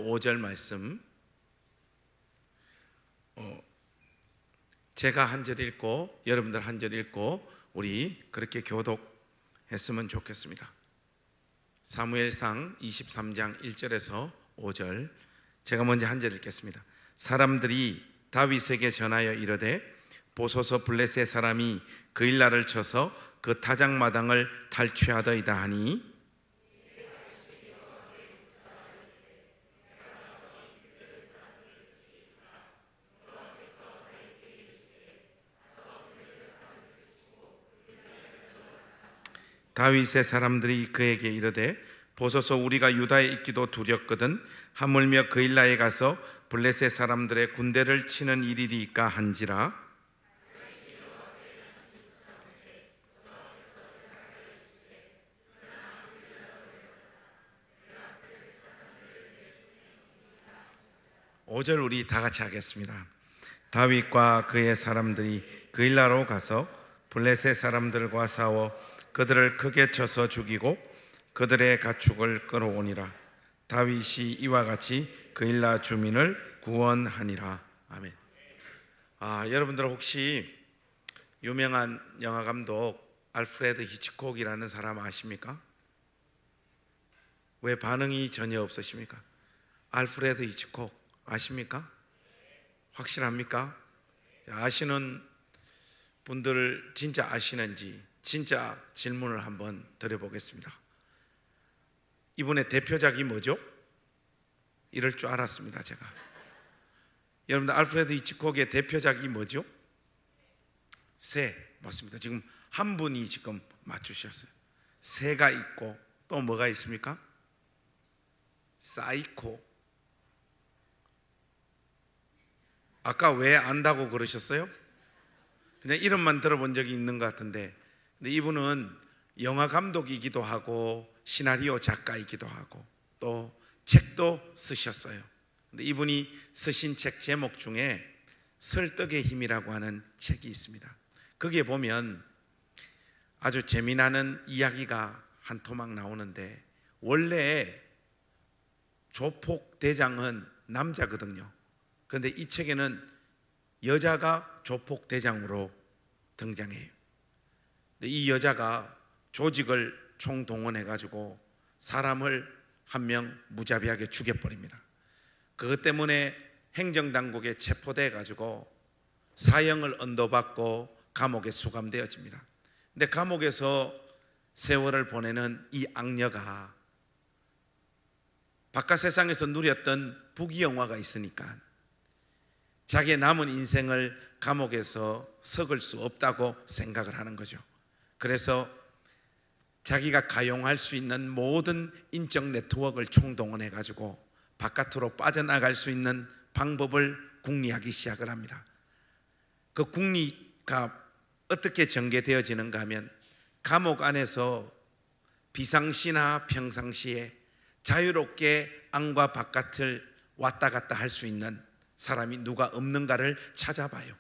5절 말씀 제가 한 절 읽고 여러분들 한 절 읽고 우리 그렇게 교독했으면 좋겠습니다. 사무엘상 23장 1절에서 5절 제가 먼저 한 절 읽겠습니다. 사람들이 다윗에게 전하여 이르되 보소서 블레셋 사람이 그일라를 쳐서 그 타작마당을 탈취하더이다 하니 다윗의 사람들이 그에게 이르되 보소서 우리가 유다에 있기도 두렵거든 하물며 그일라에 가서 블레셋 사람들의 군대를 치는 일이리까 한지라. 오절 우리 다 같이 하겠습니다. 다윗과 그의 사람들이 그일라로 가서 블레셋 사람들과 싸워 그들을 크게 쳐서 죽이고 그들의 가축을 끌어오니라. 다윗이 이와 같이 그일라 주민을 구원하니라. 아멘. 여러분들 혹시 유명한 영화 감독 알프레드 히치콕이라는 사람 아십니까? 왜 반응이 전혀 없으십니까? 알프레드 히치콕 아십니까? 확실합니까? 아시는 분들 진짜 아시는지 진짜 질문을 한번 드려보겠습니다. 이분의 대표작이 뭐죠? 이럴 줄 알았습니다. 제가. 여러분들 알프레드 히치콕의 대표작이 뭐죠? 새. 맞습니다. 지금 한 분이 지금 맞추셨어요. 새가 있고 또 뭐가 있습니까? 사이코. 아까 왜 안다고 그러셨어요? 그냥 이름만 들어본 적이 있는 것 같은데, 근데 이분은 영화 감독이기도 하고 시나리오 작가이기도 하고 또 책도 쓰셨어요. 근데 이분이 쓰신 책 제목 중에 설득의 힘이라고 하는 책이 있습니다. 거기에 보면 아주 재미나는 이야기가 한 토막 나오는데, 원래 조폭 대장은 남자거든요. 그런데 이 책에는 여자가 조폭 대장으로 등장해요. 이 여자가 조직을 총동원해가지고 사람을 한 명 무자비하게 죽여버립니다. 그것 때문에 행정당국에 체포돼가지고 사형을 언도받고 감옥에 수감되어집니다. 근데 감옥에서 세월을 보내는 이 악녀가 바깥 세상에서 누렸던 부귀영화가 있으니까 자기의 남은 인생을 감옥에서 썩을 수 없다고 생각을 하는 거죠. 그래서 자기가 가용할 수 있는 모든 인적 네트워크를 총동원해가지고 바깥으로 빠져나갈 수 있는 방법을 궁리하기 시작을 합니다. 그 궁리가 어떻게 전개되어지는가 하면, 감옥 안에서 비상시나 평상시에 자유롭게 안과 바깥을 왔다 갔다 할 수 있는 사람이 누가 없는가를 찾아봐요.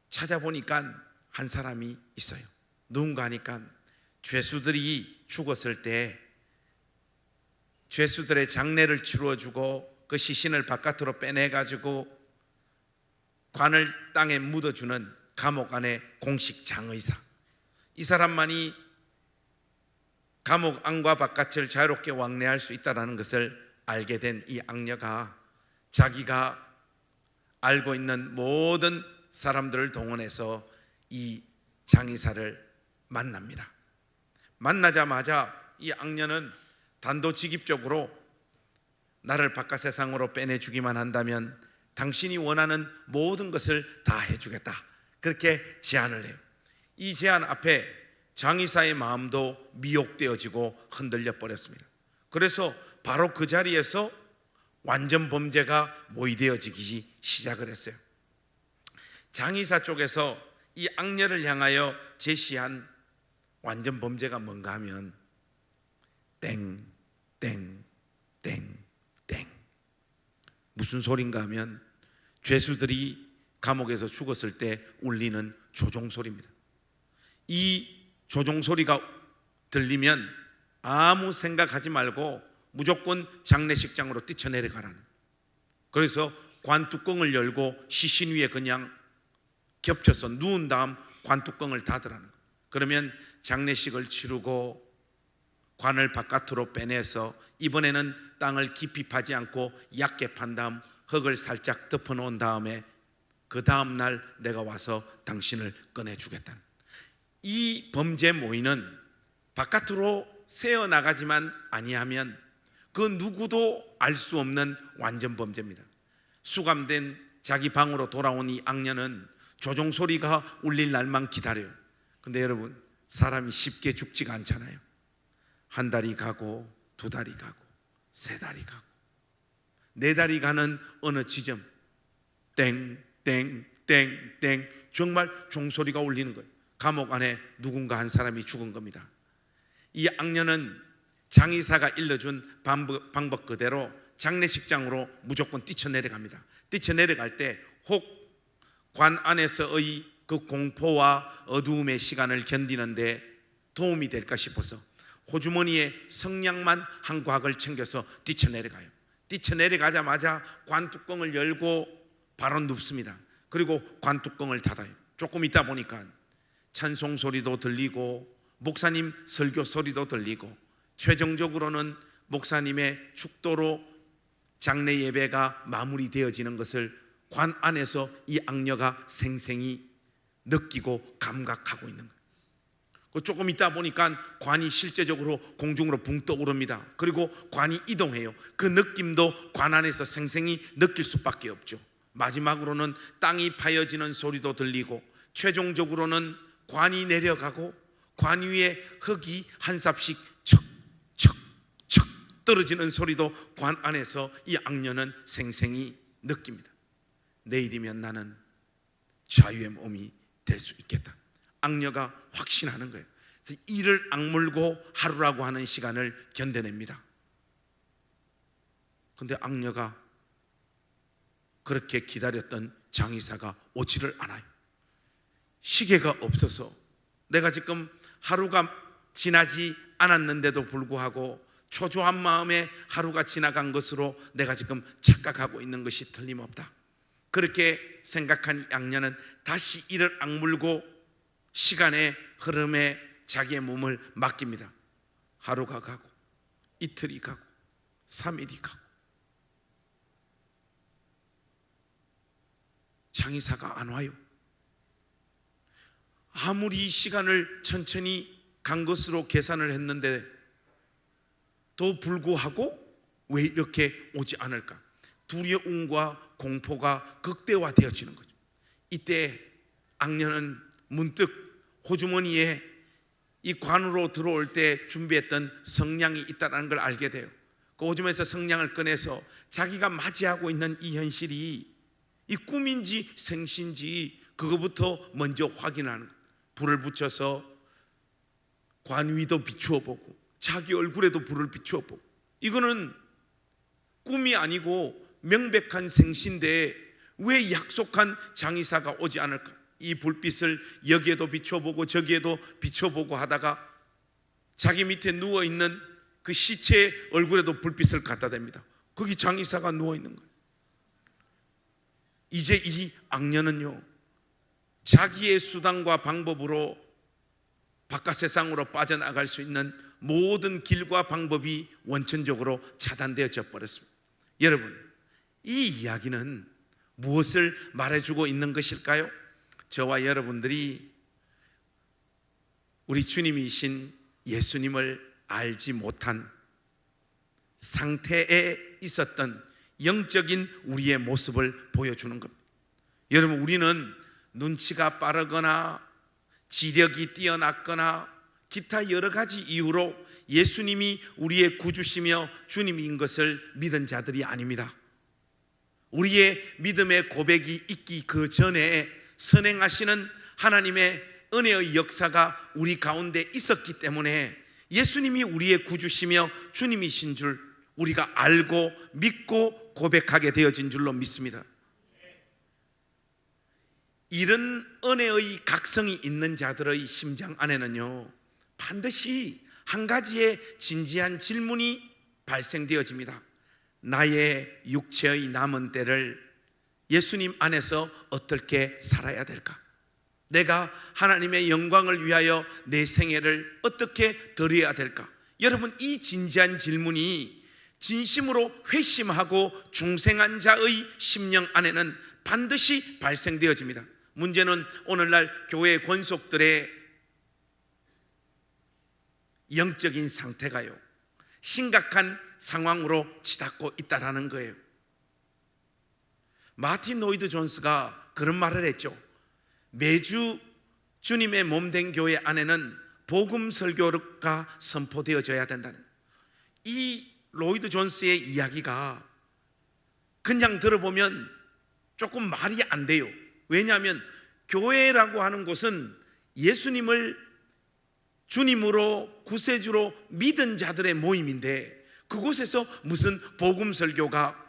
찾아보니까 한 사람이 있어요. 누군가 하니까 죄수들이 죽었을 때 죄수들의 장례를 치루어주고 그 시신을 바깥으로 빼내가지고 관을 땅에 묻어주는 감옥 안의 공식 장의사, 이 사람만이 감옥 안과 바깥을 자유롭게 왕래할 수 있다는 것을 알게 된 이 악녀가 자기가 알고 있는 모든 사람들을 동원해서 이 장의사를 만납니다. 만나자마자 이 악녀는 단도직입적으로 나를 바깥 세상으로 빼내주기만 한다면 당신이 원하는 모든 것을 다 해주겠다, 그렇게 제안을 해요. 이 제안 앞에 장의사의 마음도 미혹되어지고 흔들려 버렸습니다. 그래서 바로 그 자리에서 완전 범죄가 모의되어지기 시작을 했어요. 장의사 쪽에서 이 악녀를 향하여 제시한 완전 범죄가 뭔가 하면 땡, 땡, 땡, 땡. 무슨 소린가 하면 죄수들이 감옥에서 죽었을 때 울리는 조종소리입니다. 이 조종소리가 들리면 아무 생각하지 말고 무조건 장례식장으로 뛰쳐내려가라는. 그래서 관뚜껑을 열고 시신 위에 그냥 겹쳐서 누운 다음 관뚜껑을 닫으라는. 그러면 장례식을 치르고 관을 바깥으로 빼내서 이번에는 땅을 깊이 파지 않고 얕게 판 다음 흙을 살짝 덮어 놓은 다음에 그 다음 날 내가 와서 당신을 꺼내주겠다. 이 범죄 모의는 바깥으로 새어 나가지만 아니하면 그 누구도 알 수 없는 완전 범죄입니다. 수감된 자기 방으로 돌아온 이 악녀는 조종 소리가 울릴 날만 기다려요. 근데 여러분, 사람이 쉽게 죽지가 않잖아요. 한 달이 가고 두 달이 가고 세 달이 가고 네 달이 가는 어느 지점, 땡땡땡땡 정말 종소리가 울리는 거예요. 감옥 안에 누군가 한 사람이 죽은 겁니다. 이 악녀는 장의사가 일러준 방법 그대로 장례식장으로 무조건 뛰쳐내려갑니다. 뛰쳐내려갈 때 혹 관 안에서의 그 공포와 어두움의 시간을 견디는데 도움이 될까 싶어서 호주머니에 성냥만 한 과학을 챙겨서 뛰쳐내려가요. 뛰쳐내려가자마자 관뚜껑을 열고 바로 눕습니다. 그리고 관뚜껑을 닫아요. 조금 있다 보니까 찬송 소리도 들리고 목사님 설교 소리도 들리고 최종적으로는 목사님의 축도로 장례 예배가 마무리되어지는 것을 관 안에서 이 악녀가 생생히 느끼고 감각하고 있는 거예요. 조금 있다 보니까 관이 실제적으로 공중으로 붕 떠오릅니다. 그리고 관이 이동해요. 그 느낌도 관 안에서 생생히 느낄 수밖에 없죠. 마지막으로는 땅이 파여지는 소리도 들리고 최종적으로는 관이 내려가고 관 위에 흙이 한 삽씩 척척척 떨어지는 소리도 관 안에서 이 악녀는 생생히 느낍니다. 내일이면 나는 자유의 몸이 될 수 있겠다. 악녀가 확신하는 거예요. 그래서 이를 악물고 하루라고 하는 시간을 견뎌냅니다. 그런데 악녀가 그렇게 기다렸던 장의사가 오지를 않아요. 시계가 없어서 내가 지금 하루가 지나지 않았는데도 불구하고 초조한 마음에 하루가 지나간 것으로 내가 지금 착각하고 있는 것이 틀림없다. 그렇게 생각한 이 악녀는 다시 이를 악물고 시간의 흐름에 자기의 몸을 맡깁니다. 하루가 가고 이틀이 가고 3일이 가고 장의사가 안 와요. 아무리 시간을 천천히 간 것으로 계산을 했는데 또 불구하고 왜 이렇게 오지 않을까? 두려움과 공포가 극대화되어지는 거죠. 이때 악녀는 문득 호주머니에 이 관으로 들어올 때 준비했던 성냥이 있다는 걸 알게 돼요. 그 호주머니에서 성냥을 꺼내서 자기가 맞이하고 있는 이 현실이 이 꿈인지 생신지 그거부터 먼저 확인하는 거예요. 불을 붙여서 관 위도 비추어 보고 자기 얼굴에도 불을 비추어 보고 이거는 꿈이 아니고 명백한 생신데 왜 약속한 장의사가 오지 않을까? 이 불빛을 여기에도 비춰보고 저기에도 비춰보고 하다가 자기 밑에 누워있는 그 시체의 얼굴에도 불빛을 갖다 댑니다. 거기 장의사가 누워있는 거예요. 이제 이 악녀는요 자기의 수단과 방법으로 바깥 세상으로 빠져나갈 수 있는 모든 길과 방법이 원천적으로 차단되어져 버렸습니다. 여러분, 이 이야기는 무엇을 말해주고 있는 것일까요? 저와 여러분들이 우리 주님이신 예수님을 알지 못한 상태에 있었던 영적인 우리의 모습을 보여주는 겁니다. 여러분, 우리는 눈치가 빠르거나 지력이 뛰어났거나 기타 여러 가지 이유로 예수님이 우리의 구주시며 주님인 것을 믿은 자들이 아닙니다. 우리의 믿음의 고백이 있기 그 전에 선행하시는 하나님의 은혜의 역사가 우리 가운데 있었기 때문에 예수님이 우리의 구주시며 주님이신 줄 우리가 알고 믿고 고백하게 되어진 줄로 믿습니다. 이런 은혜의 각성이 있는 자들의 심장 안에는요 반드시 한 가지의 진지한 질문이 발생되어집니다. 나의 육체의 남은 때를 예수님 안에서 어떻게 살아야 될까? 내가 하나님의 영광을 위하여 내 생애를 어떻게 드려야 될까? 여러분, 이 진지한 질문이 진심으로 회심하고 중생한 자의 심령 안에는 반드시 발생되어집니다. 문제는 오늘날 교회 권속들의 영적인 상태가요, 심각한 상황으로 치닫고 있다라는 거예요. 마틴 로이드 존스가 그런 말을 했죠. 매주 주님의 몸된 교회 안에는 복음 설교가 선포되어져야 된다는, 이 로이드 존스의 이야기가 그냥 들어보면 조금 말이 안 돼요. 왜냐하면 교회라고 하는 곳은 예수님을 주님으로 구세주로 믿은 자들의 모임인데, 그곳에서 무슨 복음 설교가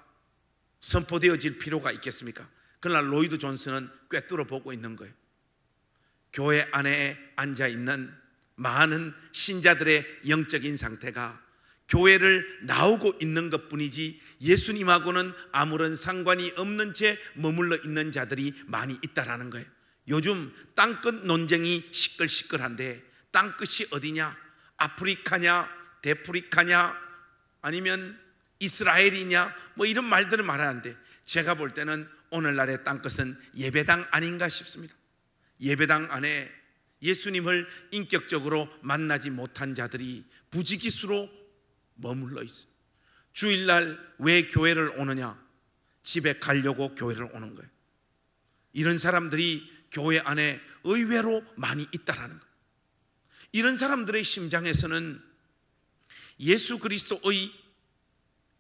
선포되어질 필요가 있겠습니까? 그러나 로이드 존스는 꿰뚫어 보고 있는 거예요. 교회 안에 앉아있는 많은 신자들의 영적인 상태가 교회를 나오고 있는 것뿐이지 예수님하고는 아무런 상관이 없는 채 머물러 있는 자들이 많이 있다라는 거예요. 요즘 땅끝 논쟁이 시끌시끌한데, 땅끝이 어디냐? 아프리카냐? 대프리카냐? 아니면 이스라엘이냐? 뭐 이런 말들을 말하는데, 제가 볼 때는 오늘날의 땅끝은 예배당 아닌가 싶습니다. 예배당 안에 예수님을 인격적으로 만나지 못한 자들이 부지기수로 머물러 있어요. 주일날 왜 교회를 오느냐? 집에 가려고 교회를 오는 거예요. 이런 사람들이 교회 안에 의외로 많이 있다라는 거예요. 이런 사람들의 심장에서는 예수 그리스도의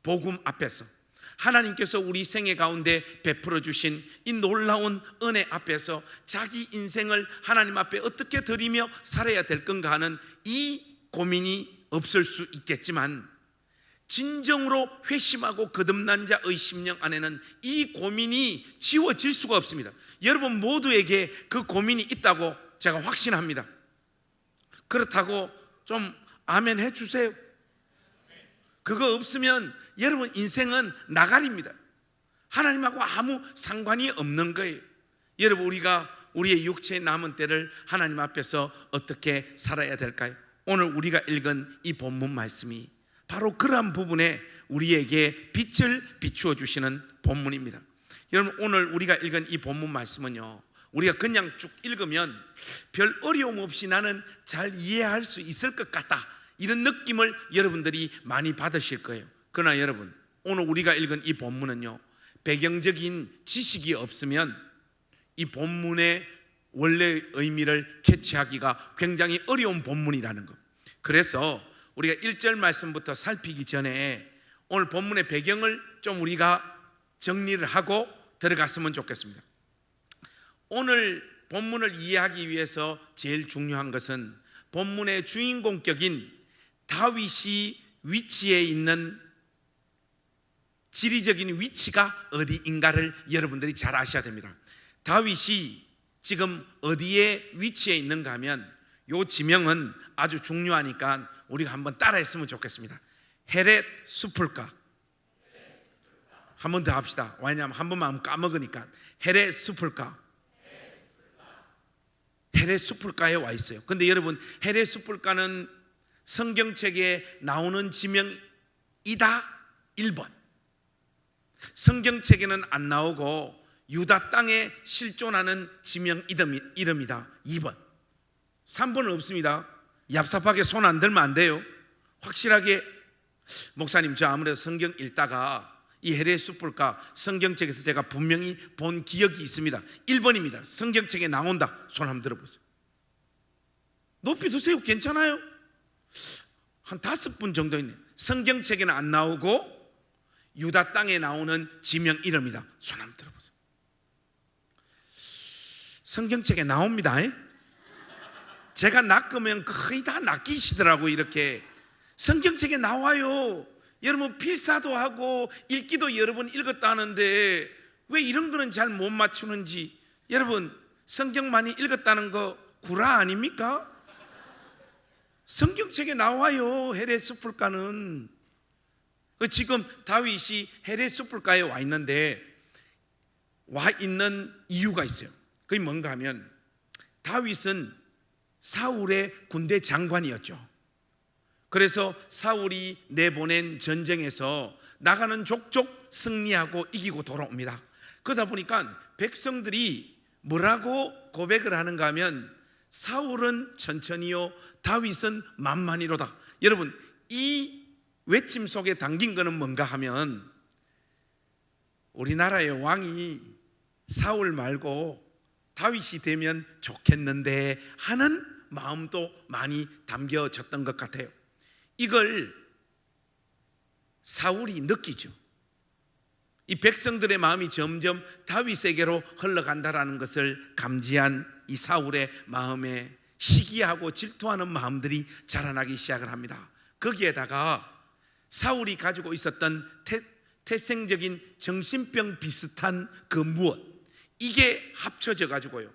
복음 앞에서, 하나님께서 우리 생애 가운데 베풀어 주신 이 놀라운 은혜 앞에서 자기 인생을 하나님 앞에 어떻게 드리며 살아야 될 건가 하는 이 고민이 없을 수 있겠지만, 진정으로 회심하고 거듭난 자의 심령 안에는 이 고민이 지워질 수가 없습니다. 여러분 모두에게 그 고민이 있다고 제가 확신합니다. 그렇다고 좀 아멘 해주세요. 그거 없으면 여러분 인생은 나가리입니다. 하나님하고 아무 상관이 없는 거예요. 여러분, 우리의 육체의 남은 때를 하나님 앞에서 어떻게 살아야 될까요? 오늘 우리가 읽은 이 본문 말씀이 바로 그러한 부분에 우리에게 빛을 비추어 주시는 본문입니다. 여러분, 오늘 우리가 읽은 이 본문 말씀은요, 우리가 그냥 쭉 읽으면 별 어려움 없이 나는 잘 이해할 수 있을 것 같다, 이런 느낌을 여러분들이 많이 받으실 거예요. 그러나 여러분, 오늘 우리가 읽은 이 본문은요, 배경적인 지식이 없으면 이 본문의 원래 의미를 캐치하기가 굉장히 어려운 본문이라는 것. 그래서 우리가 1절 말씀부터 살피기 전에 오늘 본문의 배경을 좀 우리가 정리를 하고 들어갔으면 좋겠습니다. 오늘 본문을 이해하기 위해서 제일 중요한 것은 본문의 주인공격인 다윗이 위치에 있는 지리적인 위치가 어디인가를 여러분들이 잘 아셔야 됩니다. 다윗이 지금 어디에 위치해 있는가 하면, 이 지명은 아주 중요하니까 우리가 한번 따라했으면 좋겠습니다. 헤렛 수풀가. 한 번 더 합시다. 왜냐하면 한 번만 하면 까먹으니까. 헤렛 수풀가. 헤렛 수풀가에 와 있어요. 근데 여러분, 헤렛 수풀가는 성경책에 나오는 지명이다 1번, 성경책에는 안 나오고 유다 땅에 실존하는 지명 이름이다 2번, 3번은 없습니다. 얍삽하게 손 안 들면 안 돼요. 확실하게, 목사님 저 아무래도 성경 읽다가 이 헤렛 수풀가 성경책에서 제가 분명히 본 기억이 있습니다. 1번입니다. 성경책에 나온다. 손 한번 들어보세요. 높이 드세요. 괜찮아요. 한 5분 정도 있네. 성경책에는 안 나오고 유다 땅에 나오는 지명 이름이다. 손 한번 들어보세요. 성경책에 나옵니다. 제가 낚으면 거의 다 낚이시더라고요. 이렇게 성경책에 나와요. 여러분 필사도 하고 읽기도 여러 번 읽었다 하는데 왜 이런 거는 잘 못 맞추는지. 여러분, 성경 많이 읽었다는 거 구라 아닙니까? 성경책에 나와요. 헤렛 수풀가는. 지금 다윗이 헤렛 숲을가에 와 있는데 와 있는 이유가 있어요. 그게 뭔가 하면 다윗은 사울의 군대 장관이었죠. 그래서 사울이 내보낸 전쟁에서 나가는 족족 승리하고 이기고 돌아옵니다. 그러다 보니까 백성들이 뭐라고 고백을 하는가 하면 사울은 천천히요 다윗은 만만히로다. 여러분, 이 외침 속에 담긴 것은 뭔가 하면 우리나라의 왕이 사울 말고 다윗이 되면 좋겠는데 하는 마음도 많이 담겨졌던 것 같아요. 이걸 사울이 느끼죠. 이 백성들의 마음이 점점 다윗에게로 흘러간다라는 것을 감지한 이 사울의 마음에 시기하고 질투하는 마음들이 자라나기 시작을 합니다. 거기에다가 사울이 가지고 있었던 태생적인 정신병 비슷한 그 무엇, 이게 합쳐져 가지고요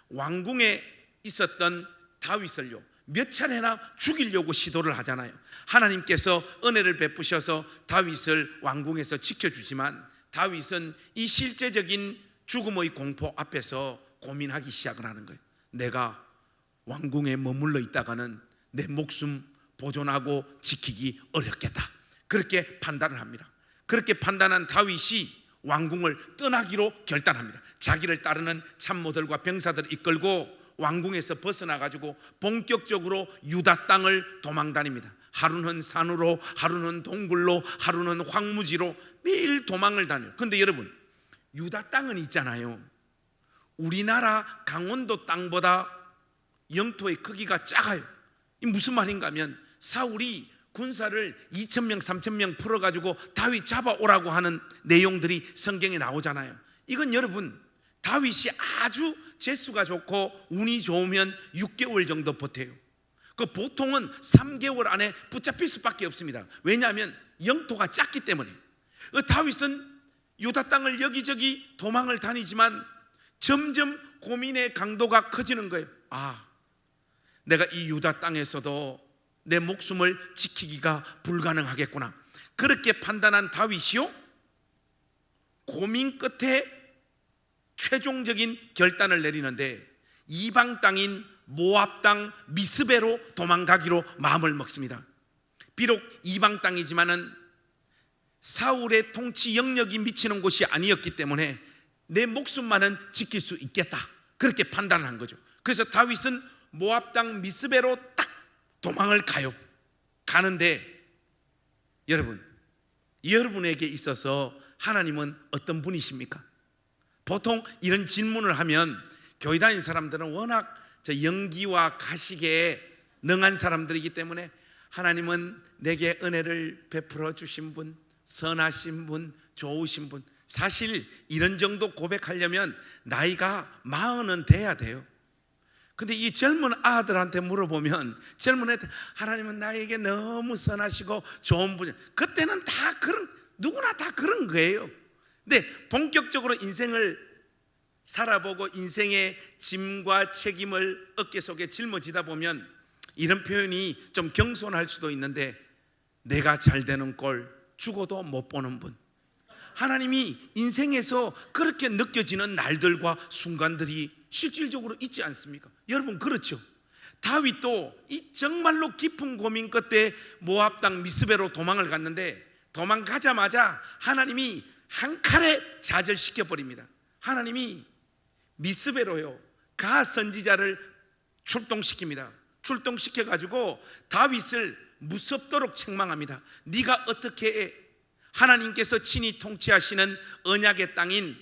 왕궁에 있었던 다윗을요 몇 차례나 죽이려고 시도를 하잖아요. 하나님께서 은혜를 베푸셔서 다윗을 왕궁에서 지켜주지만 다윗은 이 실제적인 죽음의 공포 앞에서 고민하기 시작을 하는 거예요. 내가 왕궁에 머물러 있다가는 내 목숨 보존하고 지키기 어렵겠다, 그렇게 판단을 합니다. 그렇게 판단한 다윗이 왕궁을 떠나기로 결단합니다. 자기를 따르는 참모들과 병사들을 이끌고 왕궁에서 벗어나 가지고 본격적으로 유다 땅을 도망다닙니다. 하루는 산으로, 하루는 동굴로, 하루는 황무지로 매일 도망을 다녀요. 그런데 여러분, 유다 땅은 있잖아요, 우리나라 강원도 땅보다 영토의 크기가 작아요. 이 무슨 말인가 하면 사울이 군사를 2,000명 3,000명 풀어가지고 다윗 잡아오라고 하는 내용들이 성경에 나오잖아요. 이건 여러분, 다윗이 아주 재수가 좋고 운이 좋으면 6개월 정도 버텨요. 그 보통은 3개월 안에 붙잡힐 수밖에 없습니다. 왜냐하면 영토가 작기 때문에. 다윗은 유다 땅을 여기저기 도망을 다니지만 점점 고민의 강도가 커지는 거예요. 내가 이 유다 땅에서도 내 목숨을 지키기가 불가능하겠구나, 그렇게 판단한 다윗이요 고민 끝에 최종적인 결단을 내리는데 이방 땅인 모압 땅 미스베로 도망가기로 마음을 먹습니다. 비록 이방 땅이지만은 사울의 통치 영역이 미치는 곳이 아니었기 때문에 내 목숨만은 지킬 수 있겠다, 그렇게 판단한 거죠. 그래서 다윗은 모압 땅 미스베로 딱 도망을 가는데 여러분, 여러분에게 있어서 하나님은 어떤 분이십니까? 보통 이런 질문을 하면 교회 다니는 사람들은 워낙 연기와 가식에 능한 사람들이기 때문에 하나님은 내게 은혜를 베풀어 주신 분, 선하신 분, 좋으신 분. 사실 이런 정도 고백하려면 나이가 40은 돼야 돼요. 근데 이 젊은 아들한테 물어보면 젊은 애들, 하나님은 나에게 너무 선하시고 좋은 분이야. 그때는 다 그런, 누구나 다 그런 거예요. 근데 본격적으로 인생을 살아보고 인생의 짐과 책임을 어깨 속에 짊어지다 보면 이런 표현이 좀 경솔할 수도 있는데, 내가 잘 되는 꼴 죽어도 못 보는 분. 하나님이 인생에서 그렇게 느껴지는 날들과 순간들이 실질적으로 있지 않습니까? 여러분, 그렇죠? 다윗도 이 정말로 깊은 고민 끝에 모압 땅 미스베로 도망을 갔는데 도망가자마자 하나님이 한 칼에 좌절시켜 버립니다. 하나님이 미스베로요 가 선지자를 출동시킵니다. 출동시켜 가지고 다윗을 무섭도록 책망합니다. 네가 어떻게 해? 하나님께서 친히 통치하시는 언약의 땅인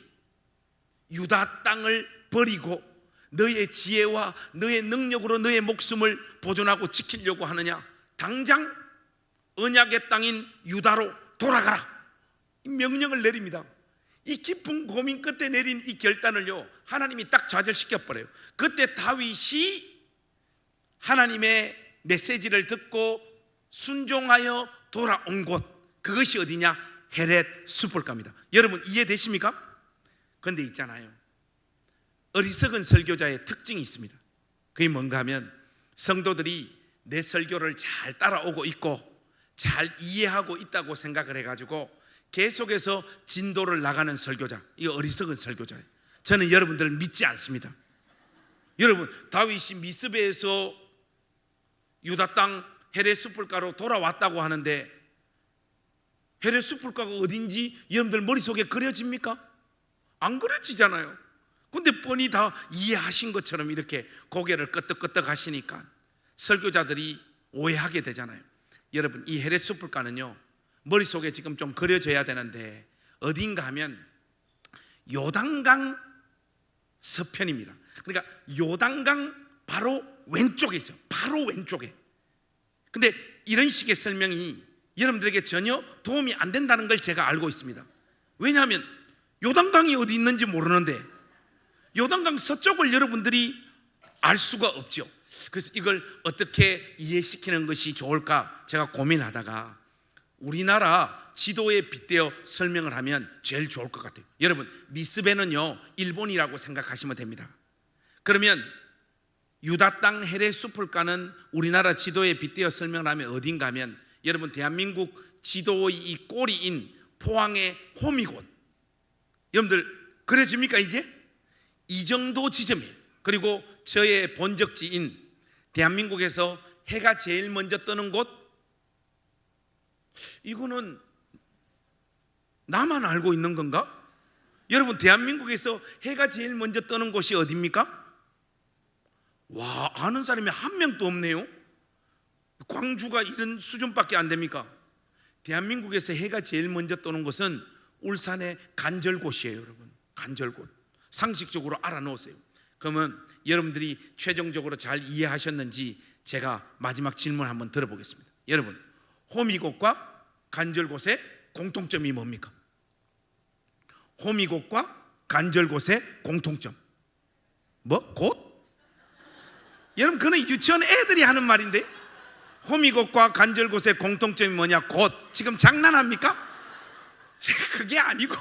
유다 땅을 버리고 너의 지혜와 너의 능력으로 너의 목숨을 보존하고 지키려고 하느냐? 당장 언약의 땅인 유다로 돌아가라, 이 명령을 내립니다. 이 깊은 고민 끝에 내린 이 결단을요 하나님이 딱 좌절시켜버려요. 그때 다윗이 하나님의 메시지를 듣고 순종하여 돌아온 곳, 그것이 어디냐? 헤렛 숲을가입니다. 여러분, 이해되십니까? 그런데 있잖아요, 어리석은 설교자의 특징이 있습니다. 그게 뭔가 하면 성도들이 내 설교를 잘 따라오고 있고 잘 이해하고 있다고 생각을 해가지고 계속해서 진도를 나가는 설교자, 이거 어리석은 설교자예요. 저는 여러분들을 믿지 않습니다. 여러분, 다윗이 미스베에서 유다 땅 헤레 숲불가로 돌아왔다고 하는데 헤레 숲불가가 어딘지 여러분들 머릿속에 그려집니까? 안 그려지잖아요. 근데 뻔히 다 이해하신 것처럼 이렇게 고개를 끄덕끄덕 하시니까 설교자들이 오해하게 되잖아요. 여러분, 이 헤레 숲불가는요, 머릿속에 지금 좀 그려져야 되는데 어딘가 하면 요단강 서편입니다. 그러니까 요단강 바로 왼쪽에 있어요. 바로 왼쪽에. 근데 이런 식의 설명이 여러분들에게 전혀 도움이 안 된다는 걸 제가 알고 있습니다. 왜냐하면 요단강이 어디 있는지 모르는데 요단강 서쪽을 여러분들이 알 수가 없죠. 그래서 이걸 어떻게 이해시키는 것이 좋을까 제가 고민하다가 우리나라 지도에 빗대어 설명을 하면 제일 좋을 것 같아요. 여러분, 미스베는요 일본이라고 생각하시면 됩니다. 그러면 유다 땅 헤레 숲불가는 우리나라 지도에 빗대어 설명을 하면 어딘가 하면 여러분, 대한민국 지도의 이 꼬리인 포항의 호미곶, 여러분들 그려집니까? 이제 이 정도 지점이에요. 그리고 저의 본적지인 대한민국에서 해가 제일 먼저 뜨는 곳, 이거는 나만 알고 있는 건가? 여러분, 대한민국에서 해가 제일 먼저 뜨는 곳이 어디입니까? 와, 아는 사람이 한 명도 없네요. 광주가 이런 수준밖에 안 됩니까? 대한민국에서 해가 제일 먼저 뜨는 곳은 울산의 간절곶이에요. 여러분, 간절곶 상식적으로 알아놓으세요. 그러면 여러분들이 최종적으로 잘 이해하셨는지 제가 마지막 질문 한번 들어보겠습니다. 여러분, 호미곶과 간절곶의 공통점이 뭡니까? 호미곶과 간절곶의 공통점 뭐? 곶? 여러분, 그는 유치원 애들이 하는 말인데 호미곶과 간절곶의 공통점이 뭐냐? 곶. 지금 장난합니까? 그게 아니고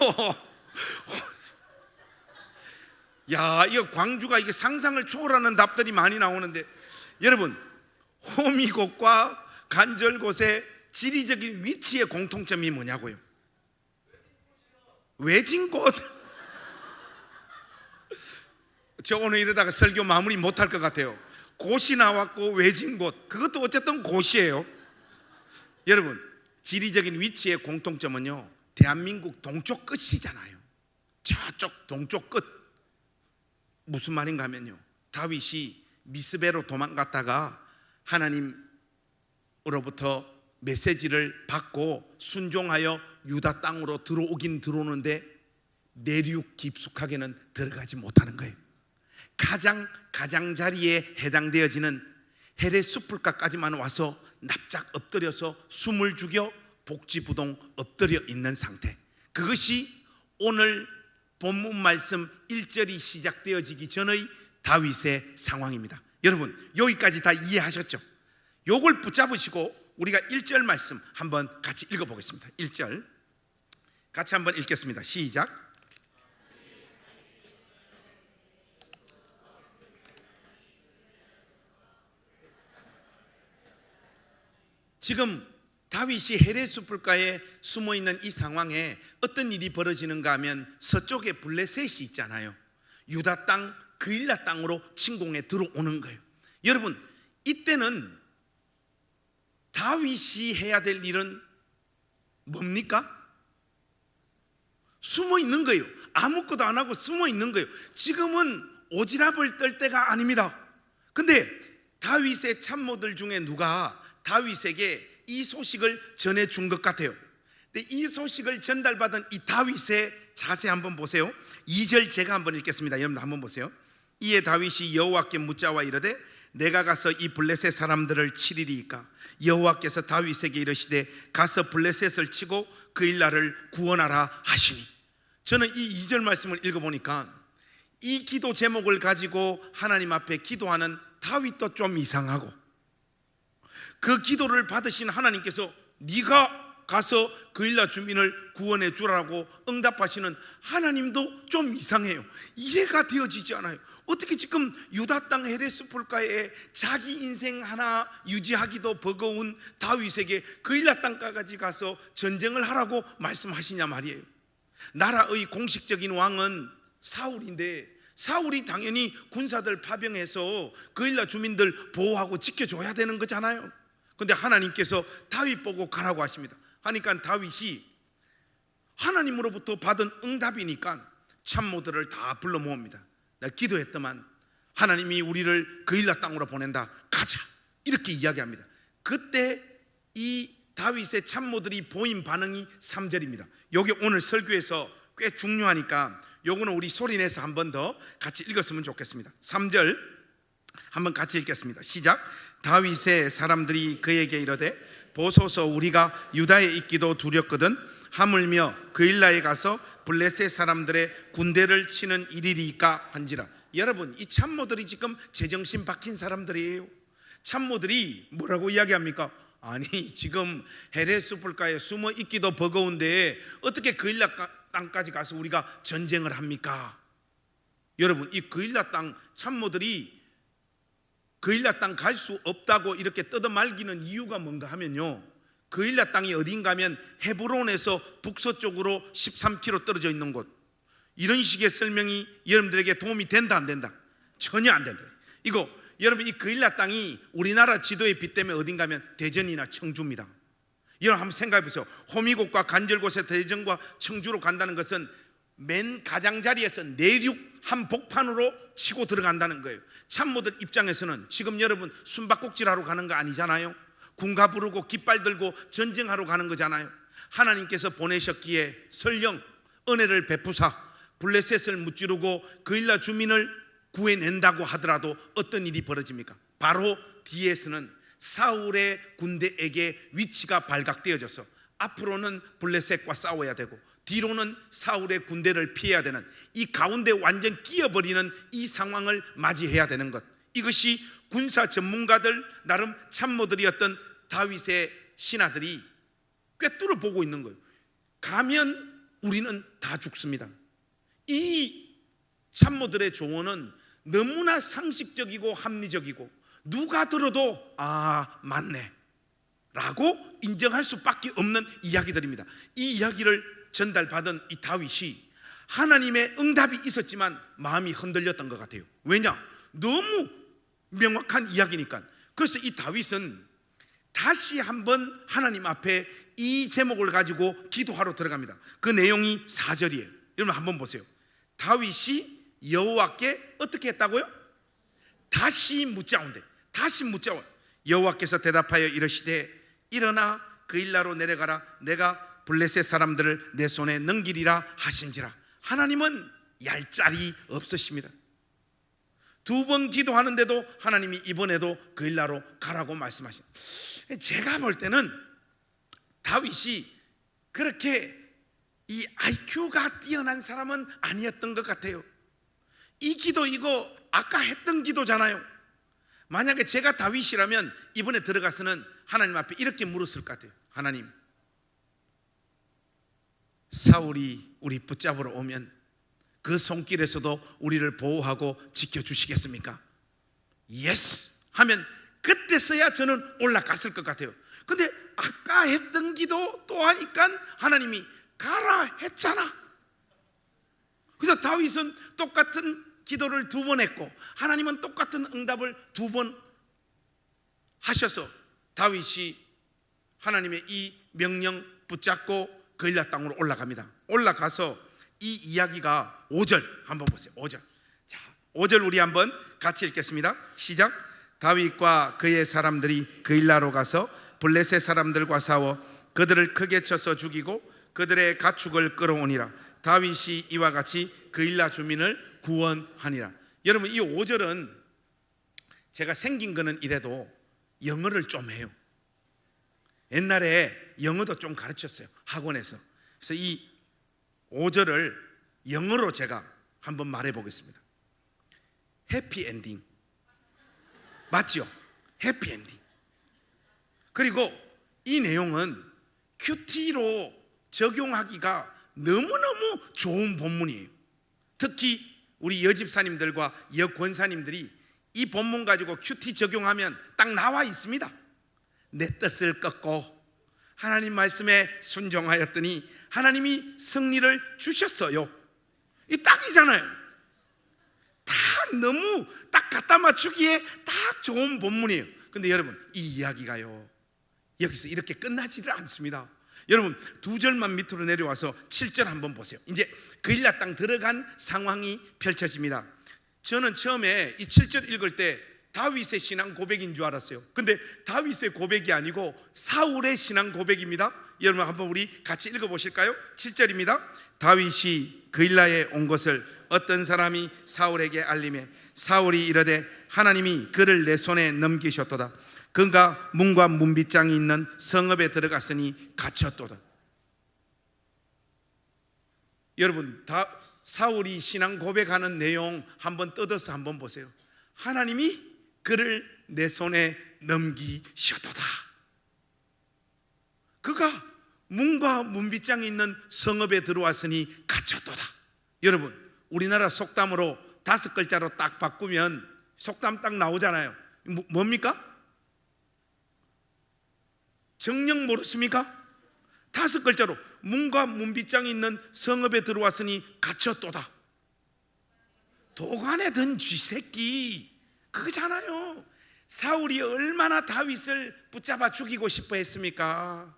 야, 이거 광주가 이게 상상을 초월하는 답들이 많이 나오는데 여러분, 호미곶과 간절곶의 지리적인 위치의 공통점이 뭐냐고요? 외진곶. 저 오늘 이러다가 설교 마무리 못할 것 같아요. 곶이 나왔고 외진곶, 그것도 어쨌든 곶이에요. 여러분, 지리적인 위치의 공통점은요, 대한민국 동쪽 끝이잖아요. 저쪽 동쪽 끝. 무슨 말인가 하면요, 다윗이 미스베로 도망갔다가 하나님으로부터 메시지를 받고 순종하여 유다 땅으로 들어오긴 들어오는데 내륙 깊숙하게는 들어가지 못하는 거예요. 가장자리에 해당되어지는 헤레 숲불가까지만 와서 납작 엎드려서 숨을 죽여 복지부동 엎드려 있는 상태, 그것이 오늘 본문 말씀 1절이 시작되어지기 전의 다윗의 상황입니다. 여러분, 여기까지 다 이해하셨죠? 요걸 붙잡으시고 우리가 1절 말씀 한번 같이 읽어보겠습니다. 1절 같이 한번 읽겠습니다. 시작. 지금 다윗이 헤레 숲불가에 숨어있는 이 상황에 어떤 일이 벌어지는가 하면 서쪽에 블레셋이 있잖아요. 유다 땅 그일라 땅으로 침공해 들어오는 거예요. 여러분, 이때는 다윗이 해야 될 일은 뭡니까? 숨어 있는 거예요. 아무것도 안 하고 숨어 있는 거예요. 지금은 오지랖을 떨 때가 아닙니다. 근데 다윗의 참모들 중에 누가 다윗에게 이 소식을 전해준 것 같아요. 근데 이 소식을 전달받은 이 다윗의 자세 한번 보세요. 2절 제가 한번 읽겠습니다. 여러분 한번 보세요. 이에 다윗이 여호와께 묻자와 이르되 내가 가서 이 블레셋 사람들을 치리리이까? 여호와께서 다윗에게 이르시되 가서 블레셋을 치고 그 일나를 구원하라 하시니. 저는 이 2절 말씀을 읽어보니까 이 기도 제목을 가지고 하나님 앞에 기도하는 다윗도 좀 이상하고, 그 기도를 받으신 하나님께서 네가 가서 그일라 주민을 구원해 주라고 응답하시는 하나님도 좀 이상해요. 이해가 되어지지 않아요. 어떻게 지금 유다 땅 헤레스 폴가에 자기 인생 하나 유지하기도 버거운 다윗에게 그일라 땅까지 가서 전쟁을 하라고 말씀하시냐 말이에요. 나라의 공식적인 왕은 사울인데 사울이 당연히 군사들 파병해서 그일라 주민들 보호하고 지켜줘야 되는 거잖아요. 근데 하나님께서 다윗 보고 가라고 하십니다. 하니까 다윗이 하나님으로부터 받은 응답이니까 참모들을 다 불러 모읍니다. 내가 기도했더만 하나님이 우리를 그일라 땅으로 보낸다, 가자, 이렇게 이야기합니다. 그때 이 다윗의 참모들이 보인 반응이 3절입니다. 요게 오늘 설교에서 꽤 중요하니까 요거는 우리 소리내서 한 번 더 같이 읽었으면 좋겠습니다. 3절 한번 같이 읽겠습니다. 시작. 다윗의 사람들이 그에게 이르되 보소서 우리가 유다에 있기도 두렵거든 하물며 그일라에 가서 블레셋 사람들의 군대를 치는 일이리까 한지라. 여러분, 이 참모들이 지금 제정신 박힌 사람들이에요. 참모들이 뭐라고 이야기합니까? 아니, 지금 헤레스 불가에 숨어 있기도 버거운데 어떻게 그일라 땅까지 가서 우리가 전쟁을 합니까? 여러분, 이 그일라 땅 참모들이 그일라 땅 갈 수 없다고 이렇게 뜯어말기는 이유가 뭔가 하면요, 그일라 땅이 어딘가 하면 헤브론에서 북서쪽으로 13km 떨어져 있는 곳. 이런 식의 설명이 여러분들에게 도움이 된다 안 된다? 전혀 안 된다. 이거 여러분, 이 그일라 땅이 우리나라 지도에 빗대면 어딘가 하면 대전이나 청주입니다. 여러분 한번 생각해 보세요. 호미곶과 간절곶에 대전과 청주로 간다는 것은 맨 가장자리에서 내륙 한복판으로 치고 들어간다는 거예요. 참모들 입장에서는 지금 여러분 숨바꼭질하러 가는 거 아니잖아요. 군가 부르고 깃발 들고 전쟁하러 가는 거잖아요. 하나님께서 보내셨기에 설령 은혜를 베푸사 블레셋을 무찌르고 그일라 주민을 구해낸다고 하더라도 어떤 일이 벌어집니까? 바로 뒤에서는 사울의 군대에게 위치가 발각되어져서 앞으로는 블레셋과 싸워야 되고 뒤로는 사울의 군대를 피해야 되는, 이 가운데 완전 끼어버리는 이 상황을 맞이해야 되는 것. 이것이 군사 전문가들 나름 참모들이었던 다윗의 신하들이 꿰뚫어 보고 있는 거예요. 가면 우리는 다 죽습니다. 이 참모들의 조언은 너무나 상식적이고 합리적이고 누가 들어도 아, 맞네 라고 인정할 수밖에 없는 이야기들입니다. 이 이야기를 전달받은 이 다윗이 하나님의 응답이 있었지만 마음이 흔들렸던 것 같아요. 왜냐? 너무 명확한 이야기니까. 그래서 이 다윗은 다시 한번 하나님 앞에 이 제목을 가지고 기도하러 들어갑니다. 그 내용이 4절이에요. 여러분 한번 보세요. 다윗이 여호와께 어떻게 했다고요? 다시 묻자온대. 다시 묻자온. 여호와께서 대답하여 이르시되 일어나 그일라로 내려가라. 내가 블레셋 사람들을 내 손에 넘기리라 하신지라. 하나님은 얄짤이 없으십니다. 2번 기도하는데도 하나님이 이번에도 그일라로 가라고 말씀하십니다. 제가 볼 때는 다윗이 그렇게 이 IQ가 뛰어난 사람은 아니었던 것 같아요. 이 기도 이거 아까 했던 기도잖아요. 만약에 제가 다윗이라면 이번에 들어가서는 하나님 앞에 이렇게 물었을 것 같아요. 하나님, 사울이 우리 붙잡으러 오면 그 손길에서도 우리를 보호하고 지켜주시겠습니까? 예스 하면 그때서야 저는 올라갔을 것 같아요. 근데 아까 했던 기도 또 하니까 하나님이 가라 했잖아. 그래서 다윗은 똑같은 기도를 2번 했고 하나님은 똑같은 응답을 2번 하셔서 다윗이 하나님의 이 명령 붙잡고 그일라 땅으로 올라갑니다. 올라가서 이 이야기가 5절 한번 보세요. 5절. 자, 5절 우리 한번 같이 읽겠습니다. 시작. 다윗과 그의 사람들이 그일라로 가서 블레셋 사람들과 싸워 그들을 크게 쳐서 죽이고 그들의 가축을 끌어오니라. 다윗이 이와 같이 그일라 주민을 구원하니라. 여러분, 이 5절은 제가 생긴 거는 이래도 영어를 좀 해요. 옛날에 영어도 좀 가르쳤어요, 학원에서. 그래서 이 5절을 영어로 제가 한번 말해 보겠습니다. 해피 엔딩. 맞죠? 해피 엔딩. 그리고 이 내용은 큐티로 적용하기가 너무너무 좋은 본문이에요. 특히 우리 여집사님들과 여권사님들이 이 본문 가지고 큐티 적용하면 딱 나와 있습니다. 내 뜻을 꺾고 하나님 말씀에 순종하였더니 하나님이 승리를 주셨어요. 이 딱이잖아요. 다 너무 딱 갖다 맞추기에 딱 좋은 본문이에요. 근데 여러분, 이 이야기가요 여기서 이렇게 끝나지를 않습니다. 여러분, 2절만 밑으로 내려와서 7절 한번 보세요. 이제 그일라 땅 들어간 상황이 펼쳐집니다. 저는 처음에 이 7절 읽을 때 다윗의 신앙 고백인 줄 알았어요. 근데 다윗의 고백이 아니고 사울의 신앙 고백입니다. 여러분, 한번 우리 같이 읽어보실까요? 7절입니다. 다윗이 그일라에 온 것을 어떤 사람이 사울에게 알림해 사울이 이르되 하나님이 그를 내 손에 넘기셨도다. 그가 문과 문빗장이 있는 성읍에 들어갔으니 갇혔도다. 여러분, 사울이 신앙 고백하는 내용 한번 뜯어서 한번 보세요. 하나님이 그를 내 손에 넘기셨도다. 그가 문과 문빗장이 있는 성읍에 들어왔으니 갇혔도다. 여러분, 우리나라 속담으로 5글자로 딱 바꾸면 속담 딱 나오잖아요. 뭡니까? 정녕 모르십니까? 5글자로 문과 문빗장이 있는 성읍에 들어왔으니 갇혔도다. 도관에 든 쥐새끼, 그거잖아요. 사울이 얼마나 다윗을 붙잡아 죽이고 싶어 했습니까?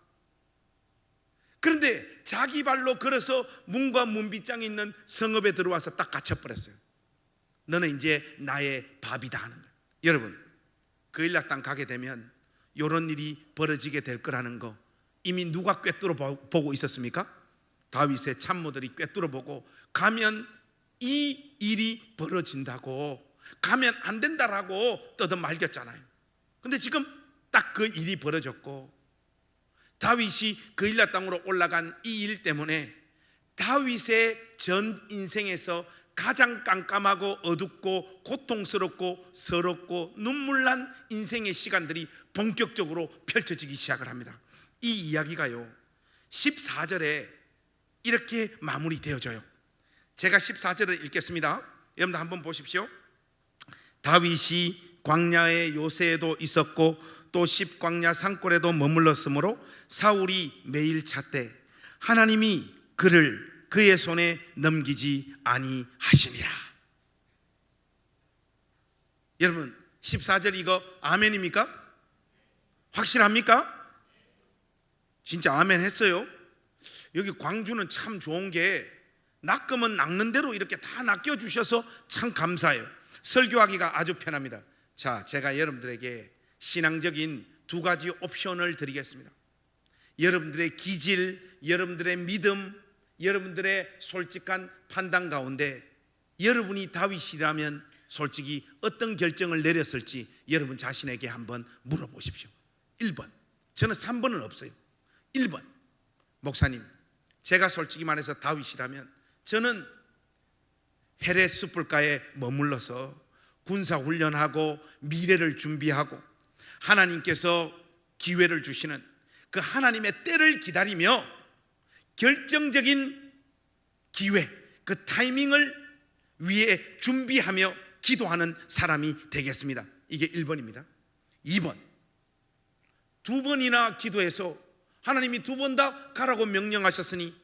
그런데 자기 발로 걸어서 문과 문빗장이 있는 성읍에 들어와서 딱 갇혀버렸어요. 너는 이제 나의 밥이다 하는 거예요. 여러분, 그일라 땅 가게 되면 이런 일이 벌어지게 될 거라는 거 이미 누가 꿰뚫어 보고 있었습니까? 다윗의 참모들이 꿰뚫어 보고 가면 이 일이 벌어진다고, 가면 안 된다라고 떠들말겼잖아요. 근데 지금 딱 그 일이 벌어졌고, 다윗이 그일라 땅으로 올라간 이 일 때문에 다윗의 전 인생에서 가장 깜깜하고 어둡고 고통스럽고 서럽고 눈물난 인생의 시간들이 본격적으로 펼쳐지기 시작을 합니다. 이 이야기가요 14절에 이렇게 마무리되어져요. 제가 14절을 읽겠습니다. 여러분들 한번 보십시오. 다윗이 광야의 요새에도 있었고 또 십광야 산골에도 머물렀으므로 사울이 매일 찾되 하나님이 그를 그의 손에 넘기지 아니하시니라. 여러분, 14절 이거 아멘입니까? 확실합니까? 진짜 아멘 했어요. 여기 광주는 참 좋은 게 낚으면 낚는 대로 이렇게 다 낚여주셔서 참 감사해요. 설교하기가 아주 편합니다. 자, 제가 여러분들에게 신앙적인 2가지 옵션을 드리겠습니다. 여러분들의 기질, 여러분들의 믿음, 여러분들의 솔직한 판단 가운데 여러분이 다윗이라면 솔직히 어떤 결정을 내렸을지 여러분 자신에게 한번 물어보십시오. 1번, 저는 3번은 없어요. 1번, 목사님, 제가 솔직히 말해서 다윗이라면 저는 헤렛 숯불가에 머물러서 군사훈련하고 미래를 준비하고 하나님께서 기회를 주시는 그 하나님의 때를 기다리며 결정적인 기회, 그 타이밍을 위해 준비하며 기도하는 사람이 되겠습니다. 이게 1번입니다. 2번, 2번이나 기도해서 하나님이 2번 다 가라고 명령하셨으니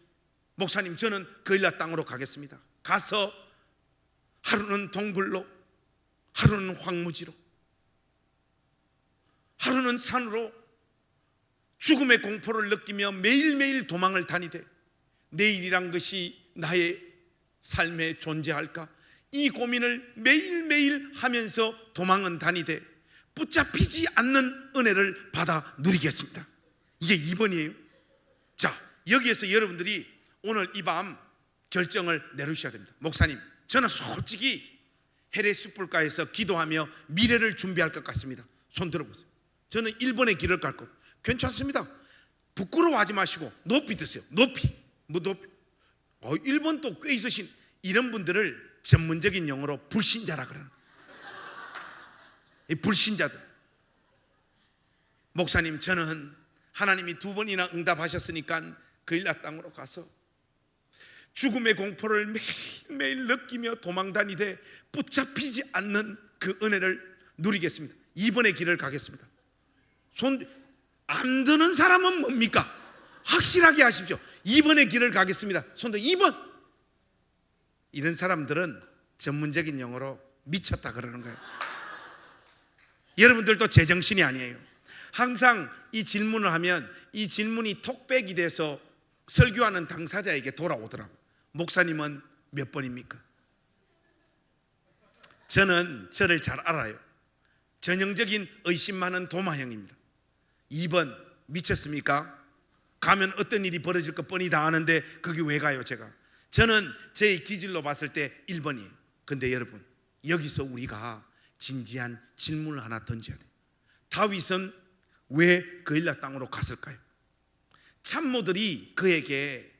목사님, 저는 그일라 땅으로 가겠습니다. 가서 하루는 동굴로, 하루는 황무지로, 하루는 산으로 죽음의 공포를 느끼며 매일매일 도망을 다니되 내일이란 것이 나의 삶에 존재할까? 이 고민을 매일매일 하면서 도망은 다니되 붙잡히지 않는 은혜를 받아 누리겠습니다. 이게 2번이에요. 자, 여기에서 여러분들이 오늘 이 밤 결정을 내리셔야 됩니다. 목사님, 저는 솔직히 헤렛 숯불가에서 기도하며 미래를 준비할 것 같습니다. 손 들어보세요. 저는 1번의 길을 갈 것. 괜찮습니다. 부끄러워하지 마시고 높이 드세요. 높이. 뭐 높이. 1번 또 꽤 있으신 이런 분들을 전문적인 용어로 불신자라 그러는. 이 불신자들. 목사님, 저는 하나님이 2번이나 응답하셨으니까 그일라 땅으로 가서 죽음의 공포를 매일매일 느끼며 도망다니되 붙잡히지 않는 그 은혜를 누리겠습니다. 2번의 길을 가겠습니다. 손 안 드는 사람은 뭡니까? 확실하게 하십시오. 2번의 길을 가겠습니다. 손도 2번. 이런 사람들은 전문적인 용어로 미쳤다 그러는 거예요. 여러분들도 제정신이 아니에요. 항상 이 질문을 하면 이 질문이 톡백이 돼서 설교하는 당사자에게 돌아오더라고요. 목사님은 몇 번입니까? 저는 저를 잘 알아요. 전형적인 의심 많은 도마형입니다. 2번 미쳤습니까? 가면 어떤 일이 벌어질 거 뻔히 다 아는데 거기 왜 가요 제가? 저는 제 기질로 봤을 때 1번이에요. 근데 여러분, 여기서 우리가 진지한 질문을 하나 던져야 돼요. 다윗은 왜 그일라 땅으로 갔을까요? 참모들이 그에게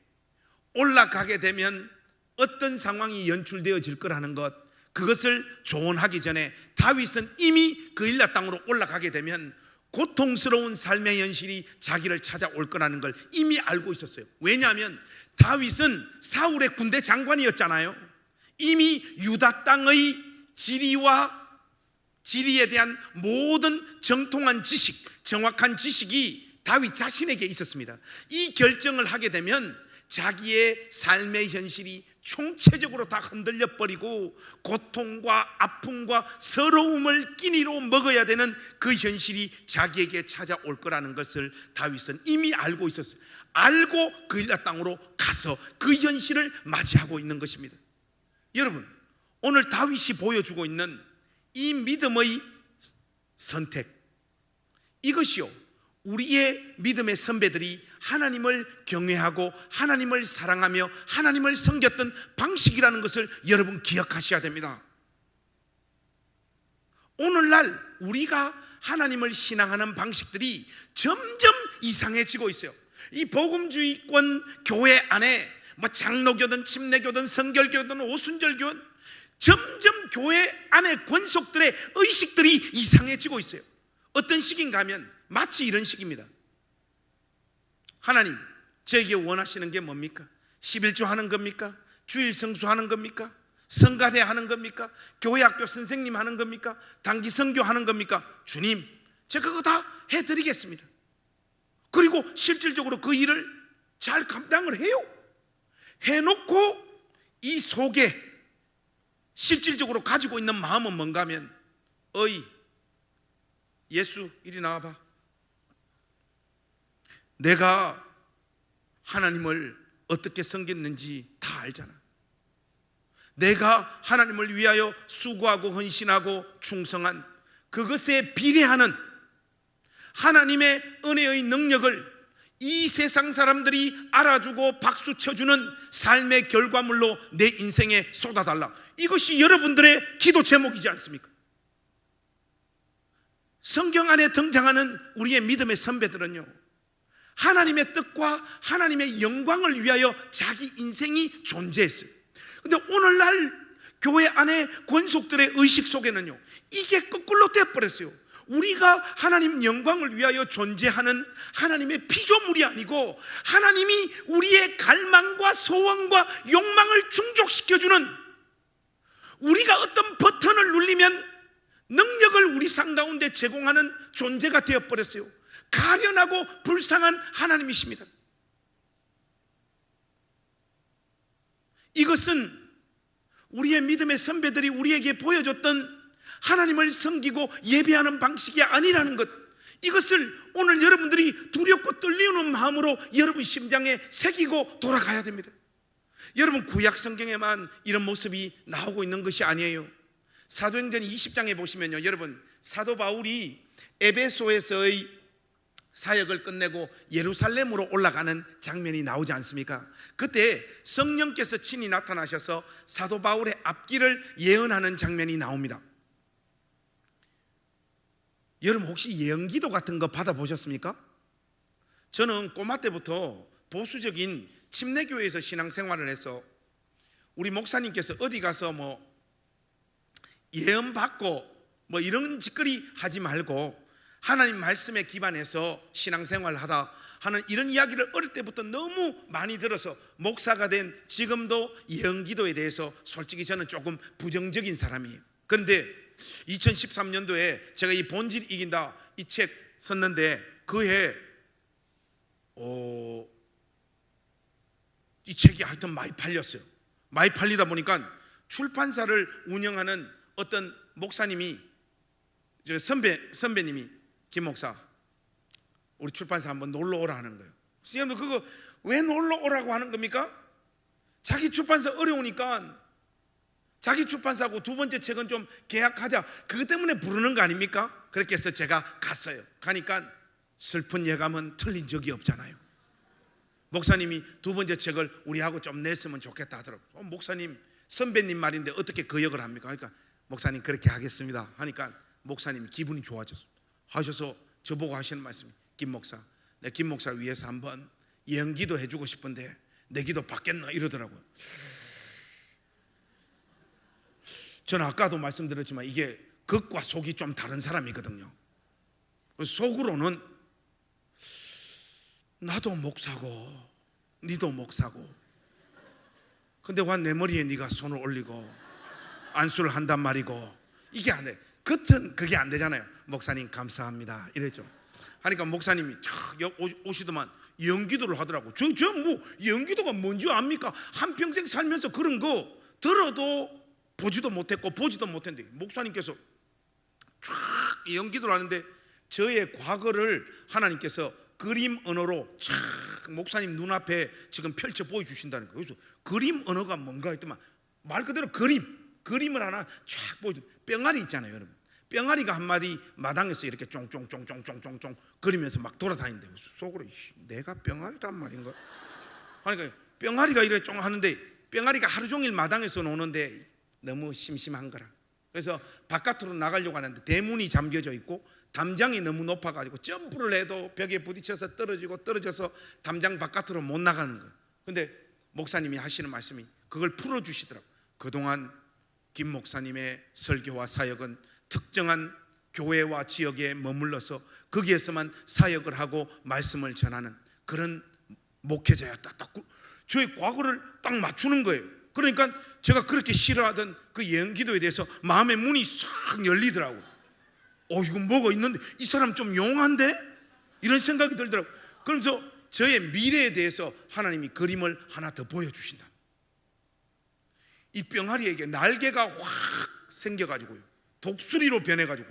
올라가게 되면 어떤 상황이 연출되어질 거라는 것, 그것을 조언하기 전에 다윗은 이미 그일라 땅으로 올라가게 되면 고통스러운 삶의 현실이 자기를 찾아올 거라는 걸 이미 알고 있었어요. 왜냐하면 다윗은 사울의 군대 장관이었잖아요. 이미 유다 땅의 지리에 대한 모든 정통한 지식, 정확한 지식이 다윗 자신에게 있었습니다. 이 결정을 하게 되면 자기의 삶의 현실이 총체적으로 다 흔들려 버리고 고통과 아픔과 서러움을 끼니로 먹어야 되는 그 현실이 자기에게 찾아올 거라는 것을 다윗은 이미 알고 있었어요. 알고 그일라 땅으로 가서 그 현실을 맞이하고 있는 것입니다. 여러분, 오늘 다윗이 보여주고 있는 이 믿음의 선택, 이것이요, 우리의 믿음의 선배들이 하나님을 경외하고 하나님을 사랑하며 하나님을 섬겼던 방식이라는 것을 여러분 기억하셔야 됩니다. 오늘날 우리가 하나님을 신앙하는 방식들이 점점 이상해지고 있어요. 이 복음주의권 교회 안에 뭐 장로교든 침례교든 성결교든 오순절교든 점점 교회 안에 권속들의 의식들이 이상해지고 있어요. 어떤 식인가 하면 마치 이런 식입니다. 하나님, 저에게 원하시는 게 뭡니까? 11조 하는 겁니까? 주일 성수하는 겁니까? 성가대 하는 겁니까? 교회 학교 선생님 하는 겁니까? 단기 선교 하는 겁니까? 주님, 제가 그거 다 해드리겠습니다. 그리고 실질적으로 그 일을 잘 감당을 해요. 해놓고 이 속에 실질적으로 가지고 있는 마음은 뭔가 하면, 어이 예수 이리 나와봐. 내가 하나님을 어떻게 섬겼는지 다 알잖아. 내가 하나님을 위하여 수고하고 헌신하고 충성한 그것에 비례하는 하나님의 은혜의 능력을 이 세상 사람들이 알아주고 박수 쳐주는 삶의 결과물로 내 인생에 쏟아달라. 이것이 여러분들의 기도 제목이지 않습니까? 성경 안에 등장하는 우리의 믿음의 선배들은요, 하나님의 뜻과 하나님의 영광을 위하여 자기 인생이 존재했어요. 근데 오늘날 교회 안에 권속들의 의식 속에는요, 이게 거꾸로 되어버렸어요. 우리가 하나님 영광을 위하여 존재하는 하나님의 피조물이 아니고 하나님이 우리의 갈망과 소원과 욕망을 충족시켜주는, 우리가 어떤 버튼을 누르면 능력을 우리 상 가운데 제공하는 존재가 되어버렸어요. 가련하고 불쌍한 하나님이십니다. 이것은 우리의 믿음의 선배들이 우리에게 보여줬던 하나님을 섬기고 예배하는 방식이 아니라는 것, 이것을 오늘 여러분들이 두렵고 떨리는 마음으로 여러분 심장에 새기고 돌아가야 됩니다. 여러분, 구약 성경에만 이런 모습이 나오고 있는 것이 아니에요. 사도행전 20장에 보시면요, 여러분, 사도 바울이 에베소에서의 사역을 끝내고 예루살렘으로 올라가는 장면이 나오지 않습니까? 그때 성령께서 친히 나타나셔서 사도 바울의 앞길을 예언하는 장면이 나옵니다. 여러분, 혹시 예언기도 같은 거 받아보셨습니까? 저는 꼬마 때부터 보수적인 침례교회에서 신앙생활을 해서 우리 목사님께서 어디 가서 뭐 예언 받고 뭐 이런 짓거리 하지 말고 하나님 말씀에 기반해서 신앙생활을 하다 하는 이런 이야기를 어릴 때부터 너무 많이 들어서 목사가 된 지금도 예언기도에 대해서 솔직히 저는 조금 부정적인 사람이에요. 그런데 2013년도에 제가 이 본질이 이긴다 이 책 썼는데 그해 이 책이 하여튼 많이 팔렸어요. 많이 팔리다 보니까 출판사를 운영하는 어떤 목사님이, 선배님이 김 목사 우리 출판사 한번 놀러 오라 하는 거예요. 선생님 그거 왜 놀러 오라고 하는 겁니까? 자기 출판사 어려우니까 자기 출판사하고 두 번째 책은 좀 계약하자, 그것 때문에 부르는 거 아닙니까? 그렇게 해서 제가 갔어요. 가니까 슬픈 예감은 틀린 적이 없잖아요. 목사님이 두 번째 책을 우리하고 좀 냈으면 좋겠다 하더라고요. 목사님, 선배님 말인데 어떻게 그 역을 합니까? 그러니까 목사님 그렇게 하겠습니다 하니까 목사님이 기분이 좋아져서 저보고 하시는 말씀이, 김 목사, 내 김 목사를 위해서 한번 예언기도 해주고 싶은데 내 기도 받겠나 이러더라고요. 저는 아까도 말씀드렸지만 이게 겉과 속이 좀 다른 사람이거든요. 속으로는 나도 목사고 니도 목사고, 근데 왜 내 머리에 네가 손을 올리고 안수를 한단 말이고, 이게 안 돼. 겉은 그게 안 되잖아요. 목사님 감사합니다 이랬죠. 하니까 목사님이 오시더만 예언기도를 하더라고. 저 뭐 예언기도가 뭔지 압니까? 한평생 살면서 그런 거 들어도 보지도 못했고 보지도 못했는데 목사님께서 쫙 예언기도를 하는데 저의 과거를 하나님께서 그림 언어로 쫙 목사님 눈앞에 지금 펼쳐 보여주신다는 거예요. 그래서 그림 언어가 뭔가 했더만 말 그대로 그림을 하나 쫙 보여줘. 뿅아리 있잖아요 여러분. 뿅아리가 한마디 마당에서 이렇게 쫑쫑쫑쫑쫑쫑쫑 그리면서 막 돌아다닌대요. 속으로 내가 뿅아리란 말인가? 그러니까 뿅아리가 이렇게 쫑 하는데 뿅아리가 하루 종일 마당에서 노는데 너무 심심한 거라. 그래서 바깥으로 나가려고 하는데 대문이 잠겨져 있고 담장이 너무 높아가지고 점프를 해도 벽에 부딪혀서 떨어져서 담장 바깥으로 못 나가는 거예요. 근데 목사님이 하시는 말씀이 그걸 풀어주시더라고요. 그동안 김 목사님의 설교와 사역은 특정한 교회와 지역에 머물러서 거기에서만 사역을 하고 말씀을 전하는 그런 목회자였다. 딱 저의 과거를 딱 맞추는 거예요. 그러니까 제가 그렇게 싫어하던 그 예언기도에 대해서 마음의 문이 싹 열리더라고요. 이거 뭐가 있는데 이 사람 좀 용한데? 이런 생각이 들더라고요. 그러면서 저의 미래에 대해서 하나님이 그림을 하나 더 보여주신다. 이 뿅아리에게 날개가 확 생겨가지고요, 독수리로 변해가지고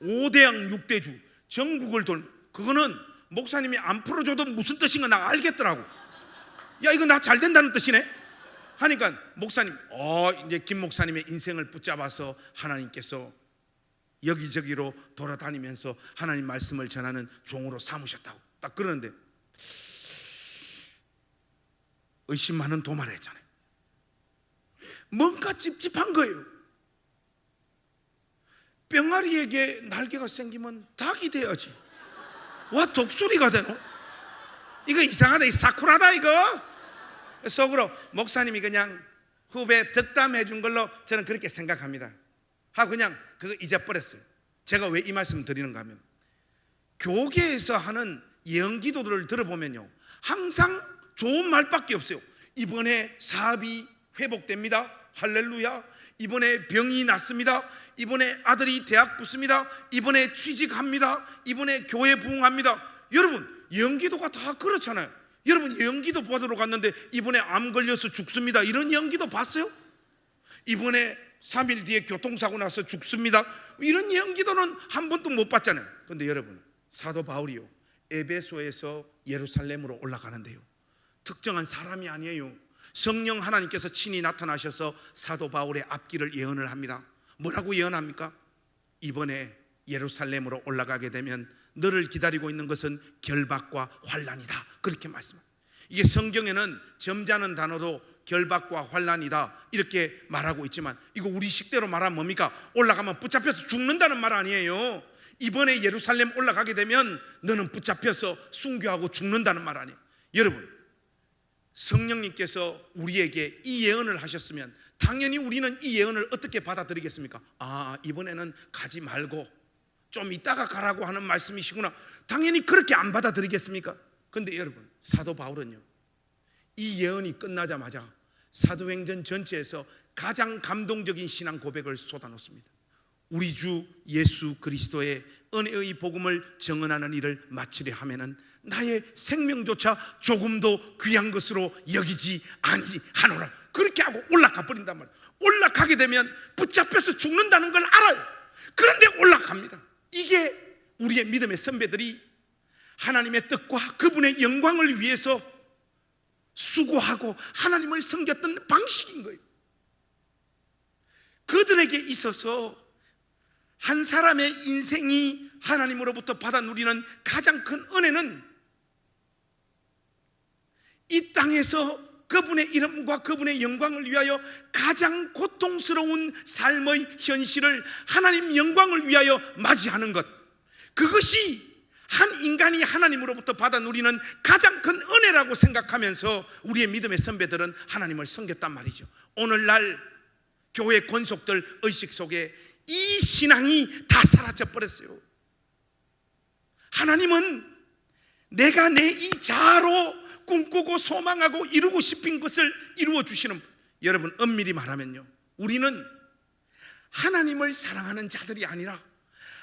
5대양 6대주 전국을 그거는 목사님이 안 풀어줘도 무슨 뜻인가 나 알겠더라고. 야 이거 나 잘 된다는 뜻이네 하니까 목사님 이제 김 목사님의 인생을 붙잡아서 하나님께서 여기저기로 돌아다니면서 하나님 말씀을 전하는 종으로 삼으셨다고 딱 그러는데 의심 많은 도마를 했잖아요. 뭔가 찝찝한 거예요. 뿅아리에게 날개가 생기면 닭이 돼야지. 와 독수리가 되노? 이거 이상하다. 이 사쿠라다 이거. 속으로 목사님이 그냥 후배 덕담해 준 걸로 저는 그렇게 생각합니다 하고 그냥 그거 잊어버렸어요. 제가 왜 이 말씀을 드리는가 하면 교계에서 하는 예언기도들을 들어보면요 항상 좋은 말밖에 없어요. 이번에 사업이 회복됩니다. 할렐루야. 이번에 병이 낫습니다. 이번에 아들이 대학 붙습니다. 이번에 취직합니다. 이번에 교회 부흥합니다. 여러분 예언기도가 다 그렇잖아요. 여러분 예언기도 받으러 갔는데 이번에 암 걸려서 죽습니다 이런 예언기도 봤어요? 이번에 3일 뒤에 교통사고 나서 죽습니다 이런 예언기도는 한 번도 못 봤잖아요. 그런데 여러분 사도 바울이요 에베소에서 예루살렘으로 올라가는데요 특정한 사람이 아니에요. 성령 하나님께서 친히 나타나셔서 사도 바울의 앞길을 예언을 합니다. 뭐라고 예언합니까? 이번에 예루살렘으로 올라가게 되면 너를 기다리고 있는 것은 결박과 환난이다 그렇게 말씀합니다. 이게 성경에는 점잖은 단어로 결박과 환난이다 이렇게 말하고 있지만 이거 우리 식대로 말하면 뭡니까? 올라가면 붙잡혀서 죽는다는 말 아니에요. 이번에 예루살렘 올라가게 되면 너는 붙잡혀서 순교하고 죽는다는 말 아니에요. 여러분 성령님께서 우리에게 이 예언을 하셨으면 당연히 우리는 이 예언을 어떻게 받아들이겠습니까? 이번에는 가지 말고 좀 이따가 가라고 하는 말씀이시구나. 당연히 그렇게 안 받아들이겠습니까? 근데 여러분, 사도 바울은요, 이 예언이 끝나자마자 사도행전 전체에서 가장 감동적인 신앙 고백을 쏟아놓습니다. 우리 주 예수 그리스도의 은혜의 복음을 증언하는 일을 마치려 하면은 나의 생명조차 조금도 귀한 것으로 여기지 아니하노라. 그렇게 하고 올라가 버린단 말이에요. 올라가게 되면 붙잡혀서 죽는다는 걸 알아요. 그런데 올라갑니다. 이게 우리의 믿음의 선배들이 하나님의 뜻과 그분의 영광을 위해서 수고하고 하나님을 섬겼던 방식인 거예요. 그들에게 있어서 한 사람의 인생이 하나님으로부터 받아 누리는 가장 큰 은혜는 이 땅에서 그분의 이름과 그분의 영광을 위하여 가장 고통스러운 삶의 현실을 하나님 영광을 위하여 맞이하는 것, 그것이 한 인간이 하나님으로부터 받아 누리는 가장 큰 은혜라고 생각하면서 우리의 믿음의 선배들은 하나님을 섬겼단 말이죠. 오늘날 교회 권속들 의식 속에 이 신앙이 다 사라져 버렸어요. 하나님은 내가 내 이 자아로 꿈꾸고 소망하고 이루고 싶은 것을 이루어 주시는, 여러분 엄밀히 말하면요, 우리는 하나님을 사랑하는 자들이 아니라,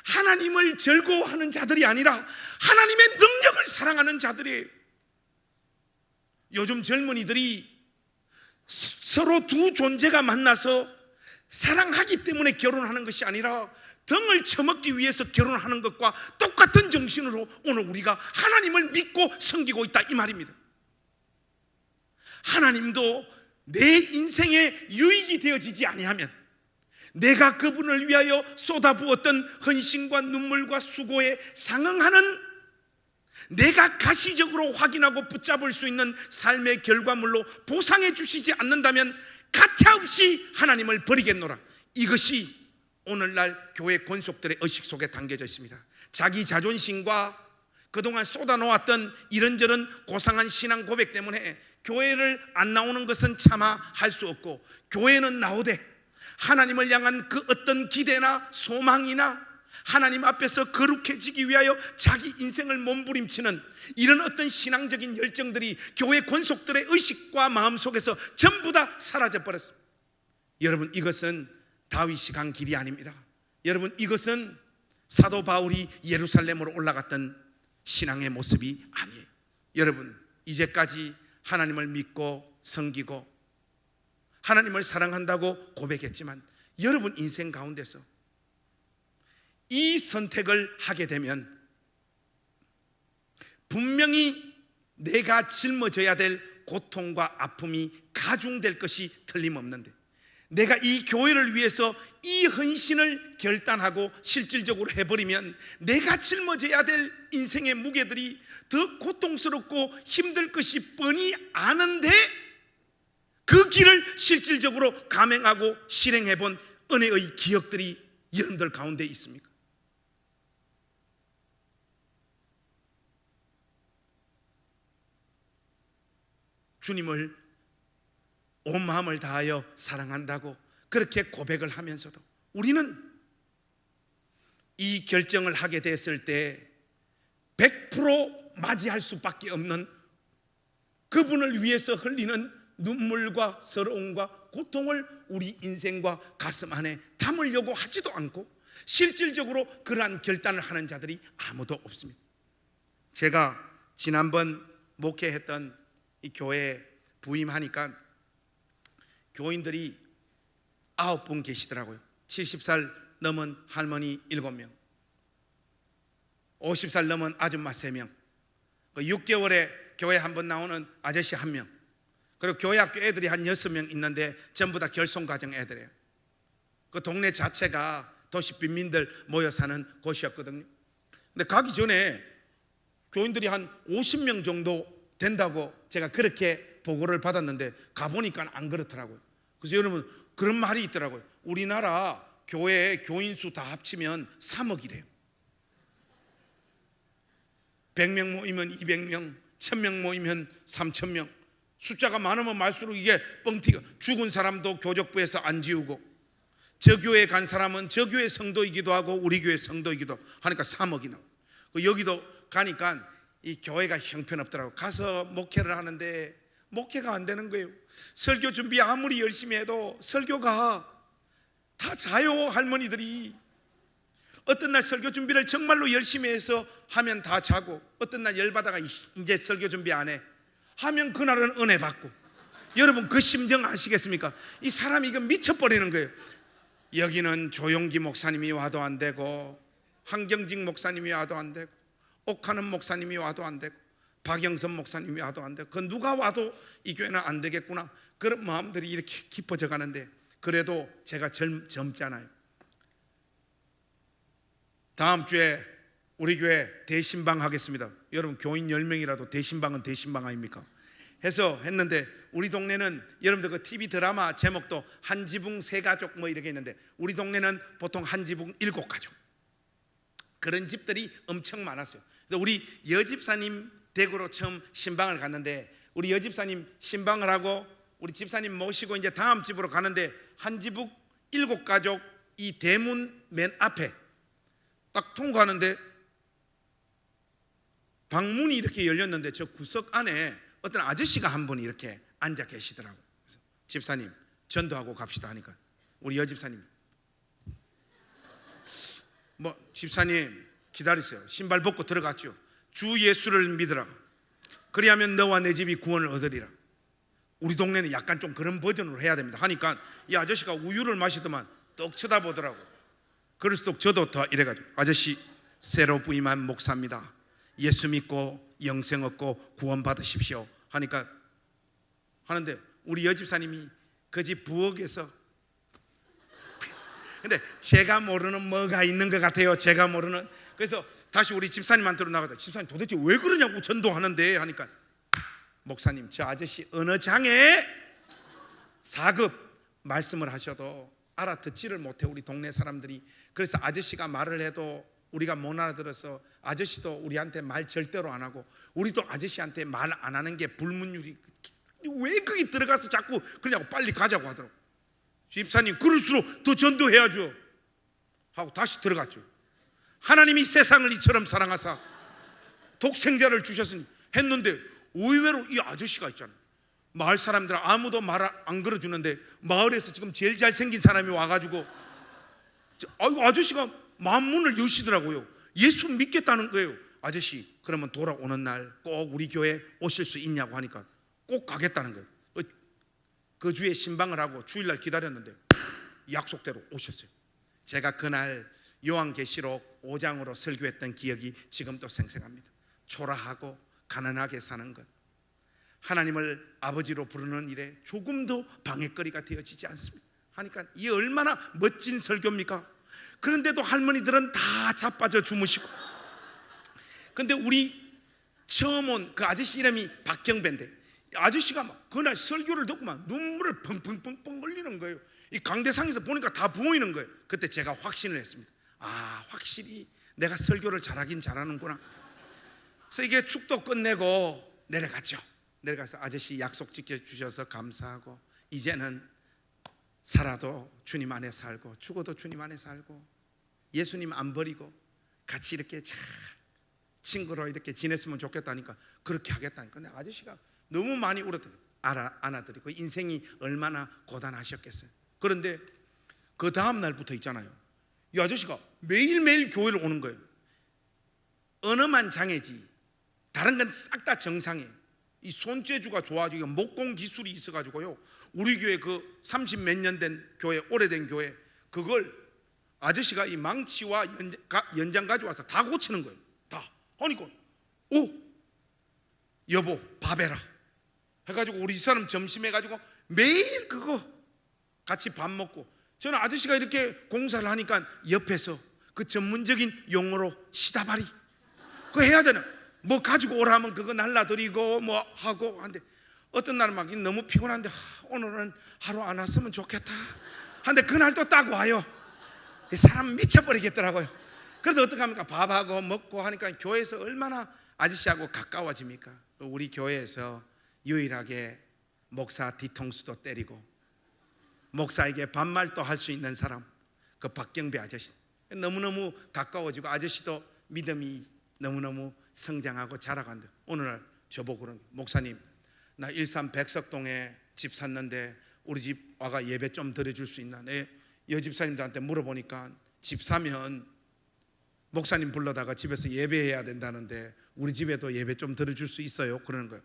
하나님을 즐거워하는 자들이 아니라 하나님의 능력을 사랑하는 자들이에요. 요즘 젊은이들이 서로 두 존재가 만나서 사랑하기 때문에 결혼하는 것이 아니라 등을 쳐먹기 위해서 결혼하는 것과 똑같은 정신으로 오늘 우리가 하나님을 믿고 섬기고 있다, 이 말입니다. 하나님도 내 인생에 유익이 되어지지 아니하면, 내가 그분을 위하여 쏟아부었던 헌신과 눈물과 수고에 상응하는, 내가 가시적으로 확인하고 붙잡을 수 있는 삶의 결과물로 보상해 주시지 않는다면 가차없이 하나님을 버리겠노라. 이것이 오늘날 교회 권속들의 의식 속에 담겨져 있습니다. 자기 자존심과 그동안 쏟아놓았던 이런저런 고상한 신앙 고백 때문에 교회를 안 나오는 것은 차마 할 수 없고, 교회는 나오되 하나님을 향한 그 어떤 기대나 소망이나 하나님 앞에서 거룩해지기 위하여 자기 인생을 몸부림치는 이런 어떤 신앙적인 열정들이 교회 권속들의 의식과 마음 속에서 전부 다 사라져 버렸습니다. 여러분, 이것은 다윗이 간 길이 아닙니다. 여러분, 이것은 사도 바울이 예루살렘으로 올라갔던 신앙의 모습이 아니에요. 여러분, 이제까지 하나님을 믿고 섬기고 하나님을 사랑한다고 고백했지만, 여러분 인생 가운데서 이 선택을 하게 되면 분명히 내가 짊어져야 될 고통과 아픔이 가중될 것이 틀림없는데, 내가 이 교회를 위해서 이 헌신을 결단하고 실질적으로 해버리면 내가 짊어져야 될 인생의 무게들이 더 고통스럽고 힘들 것이 뻔히 아는데, 그 길을 실질적으로 감행하고 실행해 본 은혜의 기억들이 여러분들 가운데 있습니까? 주님을 온 마음을 다하여 사랑한다고 그렇게 고백을 하면서도 우리는 이 결정을 하게 됐을 때 100% 맞이할 수밖에 없는, 그분을 위해서 흘리는 눈물과 서러움과 고통을 우리 인생과 가슴 안에 담으려고 하지도 않고 실질적으로 그러한 결단을 하는 자들이 아무도 없습니다. 제가 지난번 목회했던 이 교회에 부임하니까 교인들이 9분 계시더라고요. 70살 넘은 할머니 7명, 50살 넘은 아줌마 3명, 6개월에 교회 한번 나오는 아저씨 1명, 그리고 교회 학교 애들이 한 6명 있는데 전부 다 결손가정 애들이에요. 그 동네 자체가 도시 빈민들 모여 사는 곳이었거든요. 근데 가기 전에 교인들이 한 50명 정도 된다고 제가 그렇게 보고를 받았는데 가보니까 안 그렇더라고요. 그래서 여러분, 그런 말이 있더라고요. 우리나라 교회 교인 수 다 합치면 3억이래요 100명 모이면 200명, 1000명 모이면 3000명. 숫자가 많으면 많을수록 이게 뻥튀기, 죽은 사람도 교적부에서 안 지우고 저 교회 간 사람은 저 교회 성도이기도 하고 우리 교회 성도이기도 하니까 3억이 나와. 여기도 가니까 이 교회가 형편없더라고. 가서 목회를 하는데 목회가 안 되는 거예요. 설교 준비 아무리 열심히 해도 설교가 다 자요. 할머니들이 어떤 날 설교 준비를 정말로 열심히 해서 하면 다 자고, 어떤 날 열받아가 이제 설교 준비 안 해 하면 그날은 은혜 받고. 여러분 그 심정 아시겠습니까? 이 사람이 이거 미쳐버리는 거예요. 여기는 조용기 목사님이 와도 안 되고, 한경직 목사님이 와도 안 되고, 옥하는 목사님이 와도 안 되고, 박영선 목사님이 와도 안 되고, 그 누가 와도 이 교회는 안 되겠구나, 그런 마음들이 이렇게 깊어져 가는데, 그래도 제가 젊잖아요. 다음 주에 우리 교회 대신방 하겠습니다. 여러분 교인 10명이라도 대신방은 대신방 아닙니까? 해서 했는데, 우리 동네는 여러분들 그 TV 드라마 제목도 한 지붕 세 가족 뭐 이렇게 있는데, 우리 동네는 보통 한 지붕 7가족, 그런 집들이 엄청 많았어요. 그래서 우리 여집사님 댁으로 처음 신방을 갔는데, 우리 여집사님 신방을 하고 우리 집사님 모시고 이제 다음 집으로 가는데, 한 지붕 7가족 이 대문 맨 앞에 딱 통과하는데 방문이 이렇게 열렸는데, 저 구석 안에 어떤 아저씨가 한 분이 이렇게 앉아 계시더라고. 그래서 집사님 전도하고 갑시다 하니까 우리 여집사님, 뭐 집사님 기다리세요. 신발 벗고 들어갔죠. 주 예수를 믿으라, 그리하면 너와 내 집이 구원을 얻으리라. 우리 동네는 약간 좀 그런 버전으로 해야 됩니다 하니까 이 아저씨가 우유를 마시더만 떡 쳐다보더라고. 그럴수록 저도 더 이래가지고, 아저씨 새로 부임한 목사입니다. 예수 믿고 영생 얻고 구원 받으십시오 하니까 하는데, 우리 여집사님이 그 집 부엌에서 근데 제가 모르는 뭐가 있는 것 같아요. 제가 모르는. 그래서 다시 우리 집사님한테로 나가자. 집사님 도대체 왜 그러냐고, 전도하는데 하니까, 목사님 저 아저씨 어느 장에 4급 말씀을 하셔도 알아듣지를 못해 우리 동네 사람들이. 그래서 아저씨가 말을 해도 우리가 못 알아들어서 아저씨도 우리한테 말 절대로 안 하고, 우리도 아저씨한테 말 안 하는 게 불문율이, 왜 거기 들어가서 자꾸 그러냐고, 빨리 가자고 하더라고. 집사님 그럴수록 더 전도해야죠 하고 다시 들어갔죠. 하나님이 세상을 이처럼 사랑하사 독생자를 주셨으니 했는데, 의외로 이 아저씨가 있잖아요. 마을 사람들 아무도 말 안 걸어주는데 마을에서 지금 제일 잘생긴 사람이 와가지고 아저씨가 마음문을 여시더라고요. 예수 믿겠다는 거예요. 아저씨 그러면 돌아오는 날 꼭 우리 교회 오실 수 있냐고 하니까 꼭 가겠다는 거예요. 그 주에 신방을 하고 주일날 기다렸는데 약속대로 오셨어요. 제가 그날 요한계시록 5장으로 설교했던 기억이 지금도 생생합니다. 초라하고 가난하게 사는 것, 하나님을 아버지로 부르는 일에 조금도 방해거리가 되어지지 않습니다 하니까 이게 얼마나 멋진 설교입니까? 그런데도 할머니들은 다 자빠져 주무시고. 근데 우리 처음 온 그 아저씨 이름이 박경배인데, 아저씨가 막 그날 설교를 듣고 막 눈물을 펑펑펑펑 흘리는 거예요. 이 강대상에서 보니까 다 보이는 거예요. 그때 제가 확신을 했습니다. 아, 확실히 내가 설교를 잘하긴 잘하는구나. 그래서 이게 축도 끝내고 내려갔죠. 내려가서 아저씨 약속 지켜주셔서 감사하고, 이제는 살아도 주님 안에 살고 죽어도 주님 안에 살고 예수님 안 버리고 같이 이렇게 잘 친구로 이렇게 지냈으면 좋겠다니까 그렇게 하겠다니까. 근데 아저씨가 너무 많이 울었더니 안아드리고, 인생이 얼마나 고단하셨겠어요. 그런데 그 다음 날부터 있잖아요, 이 아저씨가 매일매일 교회를 오는 거예요. 언어만 장애지 다른 건 싹 다 정상이에요. 이 손재주가 좋아지고 목공 기술이 있어가지고요, 우리 교회 그 30몇 년 된 교회, 오래된 교회, 그걸 아저씨가 이 망치와 연장 가져와서 다 고치는 거예요. 다 하니까 오 여보 밥 해라 해가지고 우리 집사람 점심 해가지고 매일 그거 같이 밥 먹고, 저는 아저씨가 이렇게 공사를 하니까 옆에서 그 전문적인 용어로 시다바리 그거 해야 하잖아요. 뭐 가지고 오라 하면 그거 날라드리고 뭐 하고 한데, 어떤 날은 막 너무 피곤한데 오늘은 하루 안 왔으면 좋겠다 한데 그날 또 딱 와요. 사람 미쳐버리겠더라고요. 그래도 어떡합니까? 밥하고 먹고 하니까 교회에서 얼마나 아저씨하고 가까워집니까? 우리 교회에서 유일하게 목사 뒤통수도 때리고 목사에게 반말도 할 수 있는 사람, 그 박경배 아저씨 너무너무 가까워지고 아저씨도 믿음이 너무너무 성장하고 자라간다. 오늘 날 저보고 그런 목사님, 나 일산 백석동에 집 샀는데 우리 집 와가 예배 좀 드려줄 수 있나? 내 여집사님들한테 물어보니까 집 사면 목사님 불러다가 집에서 예배해야 된다는데 우리 집에도 예배 좀 드려줄 수 있어요? 그러는 거예요.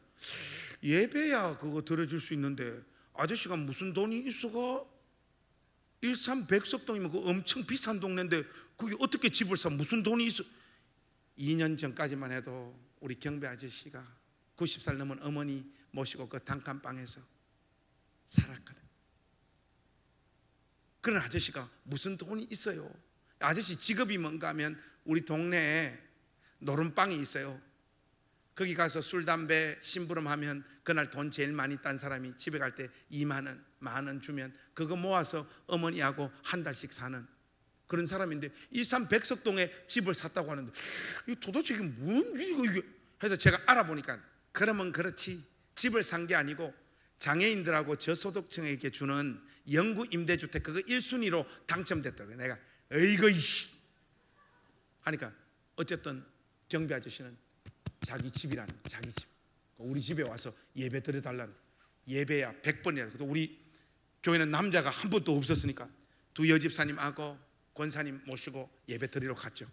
예배야 그거 드려줄 수 있는데 아저씨가 무슨 돈이 있어가? 일산 백석동이면 그 엄청 비싼 동네인데 그게 어떻게 집을 사? 무슨 돈이 있어? 2년 전까지만 해도 우리 경배 아저씨가 90살 넘은 어머니 모시고 그 단칸방에서 살았거든. 그런 아저씨가 무슨 돈이 있어요? 아저씨 직업이 뭔가 하면 우리 동네에 노름방이 있어요. 거기 가서 술, 담배, 심부름하면 그날 돈 제일 많이 딴 사람이 집에 갈 때 2만 원, 10,000원 주면 그거 모아서 어머니하고 한 달씩 사는 그런 사람인데 일산 백석동에 집을 샀다고 하는데 도대체 이게 뭔 이게 해서 제가 알아보니까 그러면 그렇지 집을 산 게 아니고 장애인들하고 저소득층에게 주는 영구 임대주택 그거 1순위로 당첨됐다고. 내가 어이구 이씨 하니까 어쨌든 경비 아저씨는 자기 집이라는 거, 자기 집. 우리 집에 와서 예배 드려달라는 거. 예배야 100번이라도. 우리 교회는 남자가 한 번도 없었으니까 두 여집사님하고 권사님 모시고 예배 드리러 갔죠.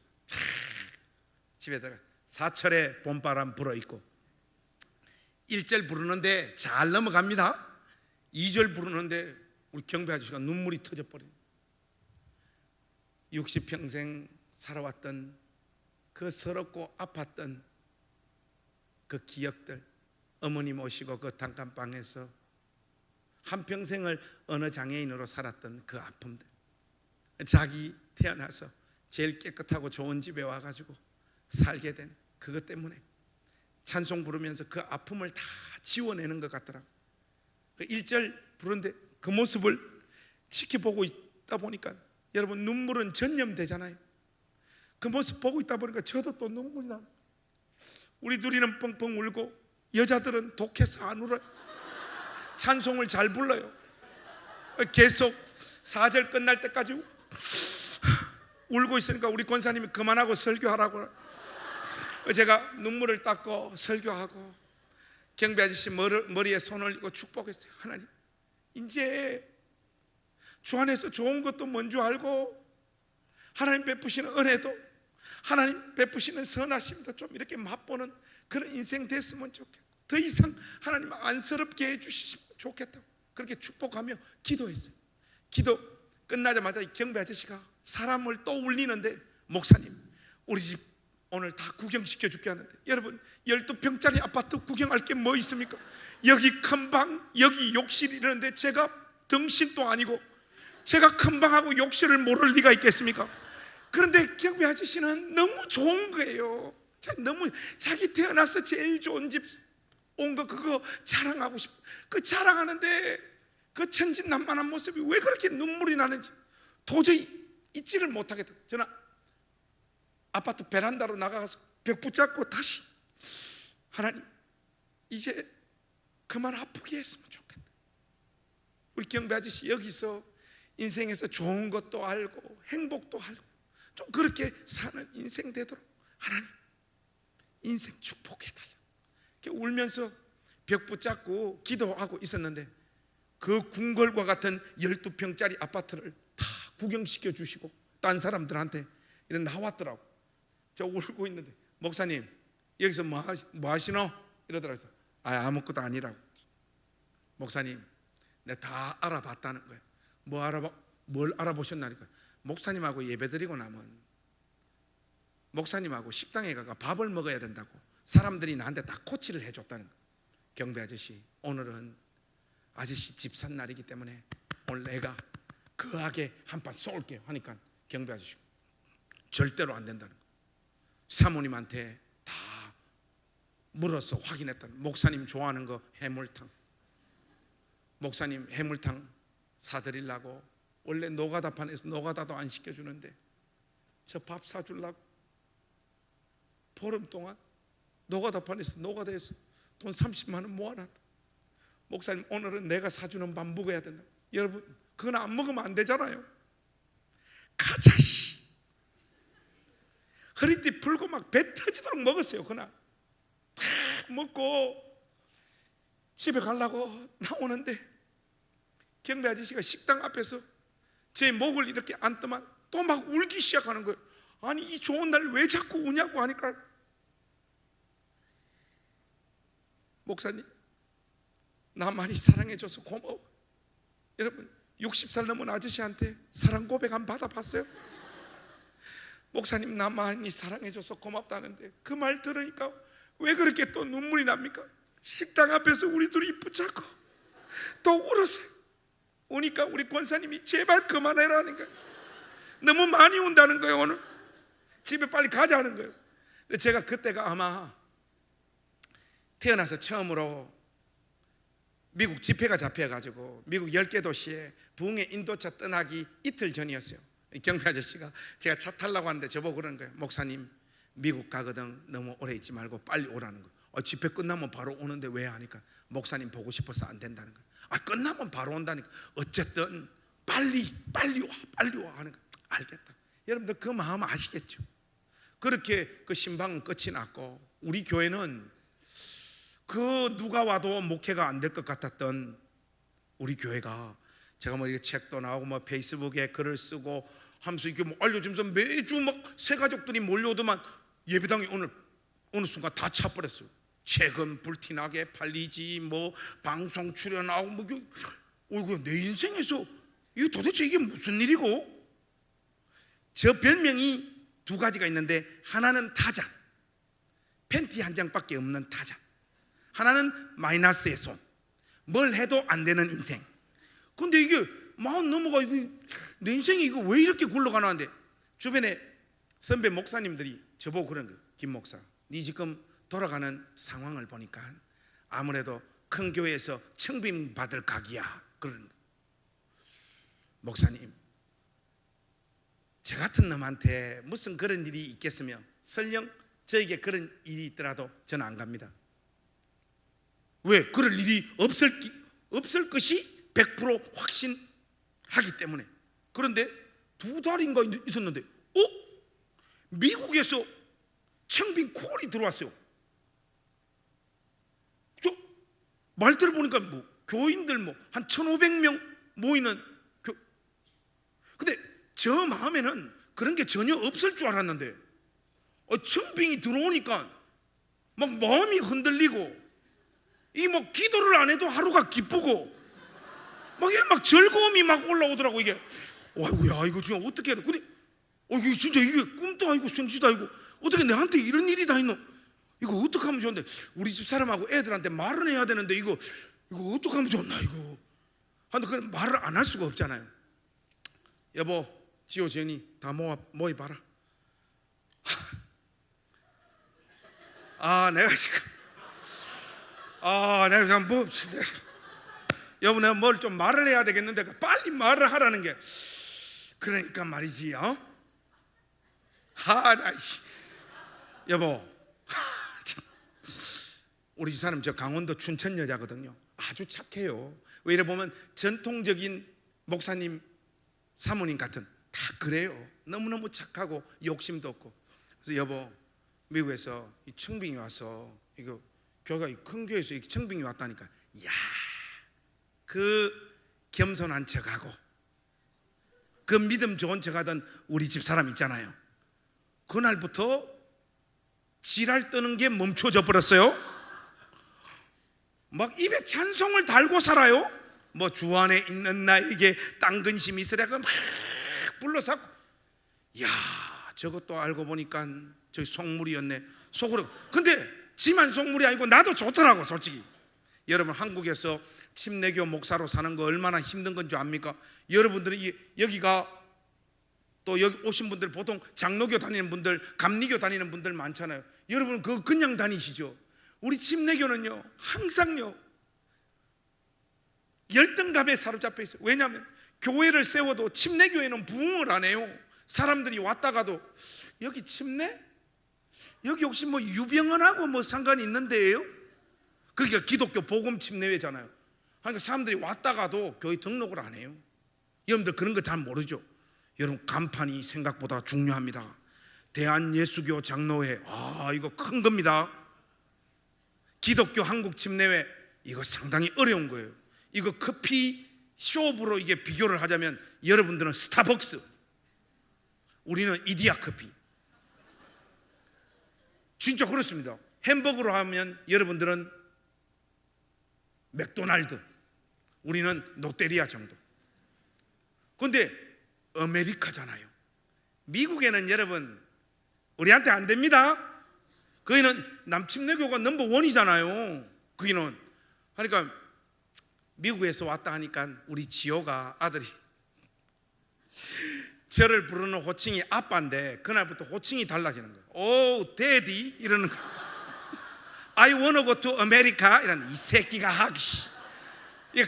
집에다가 사철에 봄바람 불어있고 1절 부르는데 잘 넘어갑니다. 2절 부르는데 우리 경배 아저씨가 눈물이 터져버려요. 60평생 살아왔던 그 서럽고 아팠던 그 기억들, 어머니 모시고 그 단칸방에서 한평생을 어느 장애인으로 살았던 그 아픔들, 자기 태어나서 제일 깨끗하고 좋은 집에 와가지고 살게 된 그것 때문에 찬송 부르면서 그 아픔을 다 지워내는 것 같더라고요. 그 1절 부르는데 그 모습을 지켜보고 있다 보니까 여러분 눈물은 전염되잖아요. 그 모습 보고 있다 보니까 저도 또 눈물이 나요. 우리 둘이는 뻥뻥 울고 여자들은 독해서 안 울어요. 찬송을 잘 불러요. 계속 4절 끝날 때까지 울고 있으니까 우리 권사님이 그만하고 설교하라고. 제가 눈물을 닦고 설교하고 경비 아저씨 머리에 손을 올리고 축복했어요. 하나님, 이제 주 안에서 좋은 것도 뭔 줄 알고 하나님 베푸시는 은혜도 하나님 베푸시는 선하심도 좀 이렇게 맛보는 그런 인생 됐으면 좋겠고 더 이상 하나님 안쓰럽게 해주시면 좋겠다고 그렇게 축복하며 기도했어요. 기도 끝나자마자 경비 아저씨가 사람을 또 울리는데 목사님 우리 집 오늘 다 구경시켜 줄게 하는데 여러분 12평짜리 아파트 구경할 게 뭐 있습니까? 여기 큰 방 여기 욕실이 이러는데 제가 덩신도 아니고 제가 큰 방하고 욕실을 모를 리가 있겠습니까? 그런데 경비 아저씨는 너무 좋은 거예요. 너무 자기 태어나서 제일 좋은 집 온 거 그거 자랑하고 싶어. 그 자랑하는데 그 천진난만한 모습이 왜 그렇게 눈물이 나는지 도저히 잊지를 못하겠다. 저는 아파트 베란다로 나가서 벽 붙잡고 다시 하나님 이제 그만 아프게 했으면 좋겠다. 우리 경배 아저씨 여기서 인생에서 좋은 것도 알고 행복도 알고 좀 그렇게 사는 인생 되도록 하나님 인생 축복해달라. 울면서 벽 붙잡고 기도하고 있었는데 그 궁궐과 같은 12평짜리 아파트를 다 구경시켜 주시고 딴 사람들한테 이런 나왔더라고. 저 울고 있는데 목사님 여기서 뭐 하시노? 이러더라고요. 아무것도 아니라고. 목사님 내가 다 알아봤다는 거예요. 뭘 알아보셨나니까 목사님하고 예배드리고 나면 목사님하고 식당에 가서 밥을 먹어야 된다고 사람들이 나한테 다 코치를 해줬다는 거예요. 경배 아저씨 오늘은 아저씨 집 산 날이기 때문에 오늘 내가 거하게 한판 쏠게요 하니까 경배 아저씨 절대로 안 된다는 거예요. 사모님한테 다 물어서 확인했다는 거예요. 목사님 좋아하는 거 해물탕, 목사님 해물탕 사드리려고 원래 노가다판에서 노가다도 안 시켜주는데 저 밥 사주려고 보름 동안 노가다판에서 노가다에서 돈 30만 원 모아놨다. 목사님 오늘은 내가 사주는 밥 먹어야 된다. 여러분 그건 안 먹으면 안 되잖아요. 가자 씨. 허리띠 풀고 막 배 터지도록 먹었어요. 그날 다 먹고 집에 가려고 나오는데 경비 아저씨가 식당 앞에서 제 목을 이렇게 안더만 또 막 울기 시작하는 거예요. 아니 이 좋은 날 왜 자꾸 우냐고 하니까, 목사님 나 많이 사랑해줘서 고마워. 여러분 60살 넘은 아저씨한테 사랑 고백 한번 받아봤어요? 목사님 나 많이 사랑해줘서 고맙다는데 그 말 들으니까 왜 그렇게 또 눈물이 납니까? 식당 앞에서 우리 둘이 붙잡고 또 울었어요. 우니까 우리 권사님이 제발 그만해라는 거예요. 너무 많이 운다는 거예요. 오늘 집에 빨리 가자는 거예요. 근데 제가 그때가 아마 태어나서 처음으로 미국 집회가 잡혀가지고 미국 10개 도시에 부흥의 인도차 떠나기 이틀 전이었어요. 경비 아저씨가 제가 차 타려고 하는데 저보고 그러는 거예요. 목사님 미국 가거든 너무 오래 있지 말고 빨리 오라는 거예요. 집회 끝나면 바로 오는데 왜 하니까 목사님 보고 싶어서 안 된다는 거예요. 끝나면 바로 온다니까. 어쨌든 빨리 와 하는 거예요. 알겠다. 여러분들 그 마음 아시겠죠? 그렇게 그 신방은 끝이 났고 우리 교회는 그 누가 와도 목회가 안 될 것 같았던 우리 교회가 제가 뭐 이게 책도 나오고 뭐 페이스북에 글을 쓰고 하면서 이게 뭐 알려주면서 매주 막 새 가족들이 몰려오더만 예배당이 어느 순간 다 차버렸어요. 책은 불티나게 팔리지 뭐 방송 출연하고 뭐 내 인생에서 이게 도대체 이게 무슨 일이고? 저 별명이 두 가지가 있는데 하나는 타잔, 팬티 한 장밖에 없는 타잔. 하나는 마이너스의 손, 뭘 해도 안 되는 인생. 근데 이게 마흔 넘어가 이거 내 인생이 이거 왜 이렇게 굴러가나 하는데 주변에 선배 목사님들이 저보고 그런 거예요. 김 목사, 네 지금 돌아가는 상황을 보니까 아무래도 큰 교회에서 청빙 받을 각이야. 그런 거예요. 목사님, 저 같은 놈한테 무슨 그런 일이 있겠으며 설령 저에게 그런 일이 있더라도 저는 안 갑니다. 왜? 그럴 일이 없을 것이 100% 확신하기 때문에. 그런데 2달인가 있었는데 미국에서 청빙 콜이 들어왔어요. 저 말 들어보니까 뭐 교인들 뭐 한 1,500명 모이는 근데 저 마음에는 그런 게 전혀 없을 줄 알았는데 청빙이 들어오니까 막 마음이 흔들리고 이 뭐 기도를 안 해도 하루가 기쁘고 막 즐거움이 막 올라오더라고. 이게 아이고야 이거 지금 어떻게 해야 돼? 근데 이게 진짜 이게 꿈도 아니고 생시도 아니고 어떻게 내한테 이런 일이 다 있노? 이거 어떻게 하면 좋은데? 우리 집 사람하고 애들한테 말은 해야 되는데 이거 어떻게 하면 좋나 이거? 근데 그 말을 안 할 수가 없잖아요. 여보, 지호, 제니 다 모여봐라. 내가 지금 내가 뭐 여보 내가 뭘 좀 말을 해야 되겠는데 빨리 말을 하라는 게 그러니까 말이지. 여보, 우리 집 사람 저 강원도 춘천 여자거든요. 아주 착해요. 왜 이래 보면 전통적인 목사님 사모님 같은 다 그래요. 너무너무 착하고 욕심도 없고. 그래서 여보, 미국에서 이 청빙이 와서 이거 교회가 큰 교회에서 청빙이 왔다니까. 야, 그 겸손한 척하고 그 믿음 좋은 척하던 우리 집 사람 있잖아요. 그날부터 지랄 떠는 게 멈춰져 버렸어요. 막 입에 찬송을 달고 살아요. 뭐 주 안에 있는 나에게 땅 근심이 있으라고 막 불러서. 야, 저것도 알고 보니까 저기 속물이었네. 속으로. 근데 지만 속물이 아니고 나도 좋더라고 솔직히. 여러분 한국에서 침례교 목사로 사는 거 얼마나 힘든 건 줄 압니까? 여러분들이 여기가 또 여기 오신 분들 보통 장로교 다니는 분들, 감리교 다니는 분들 많잖아요. 여러분 그거 그냥 다니시죠? 우리 침례교는요 항상요 열등감에 사로잡혀 있어요. 왜냐하면 교회를 세워도 침례교회는 부흥을 안 해요. 사람들이 왔다가도 여기 침례? 여기 혹시 뭐 유병헌하고 뭐 상관이 있는데요? 그게 기독교 복음 침례회잖아요. 그러니까 사람들이 왔다가도 교회 등록을 안 해요. 여러분들 그런 거 잘 모르죠? 여러분, 간판이 생각보다 중요합니다. 대한예수교 장로회, 이거 큰 겁니다. 기독교 한국 침례회, 이거 상당히 어려운 거예요. 이거 커피 숍으로 이게 비교를 하자면 여러분들은 스타벅스, 우리는 이디야 커피. 진짜 그렇습니다. 햄버거로 하면 여러분들은 맥도날드, 우리는 롯데리아 정도. 그런데 아메리카잖아요. 미국에는 여러분 우리한테 안 됩니다. 거기는 남침례교가 넘버 원이잖아요. 거기는. 그러니까 미국에서 왔다 하니까 우리 지호가 아들이 저를 부르는 호칭이 아빠인데 그날부터 호칭이 달라지는 거예요. 오, 데디 이러는 거예요. I wanna go to America 이러는, 이 새끼가 하기.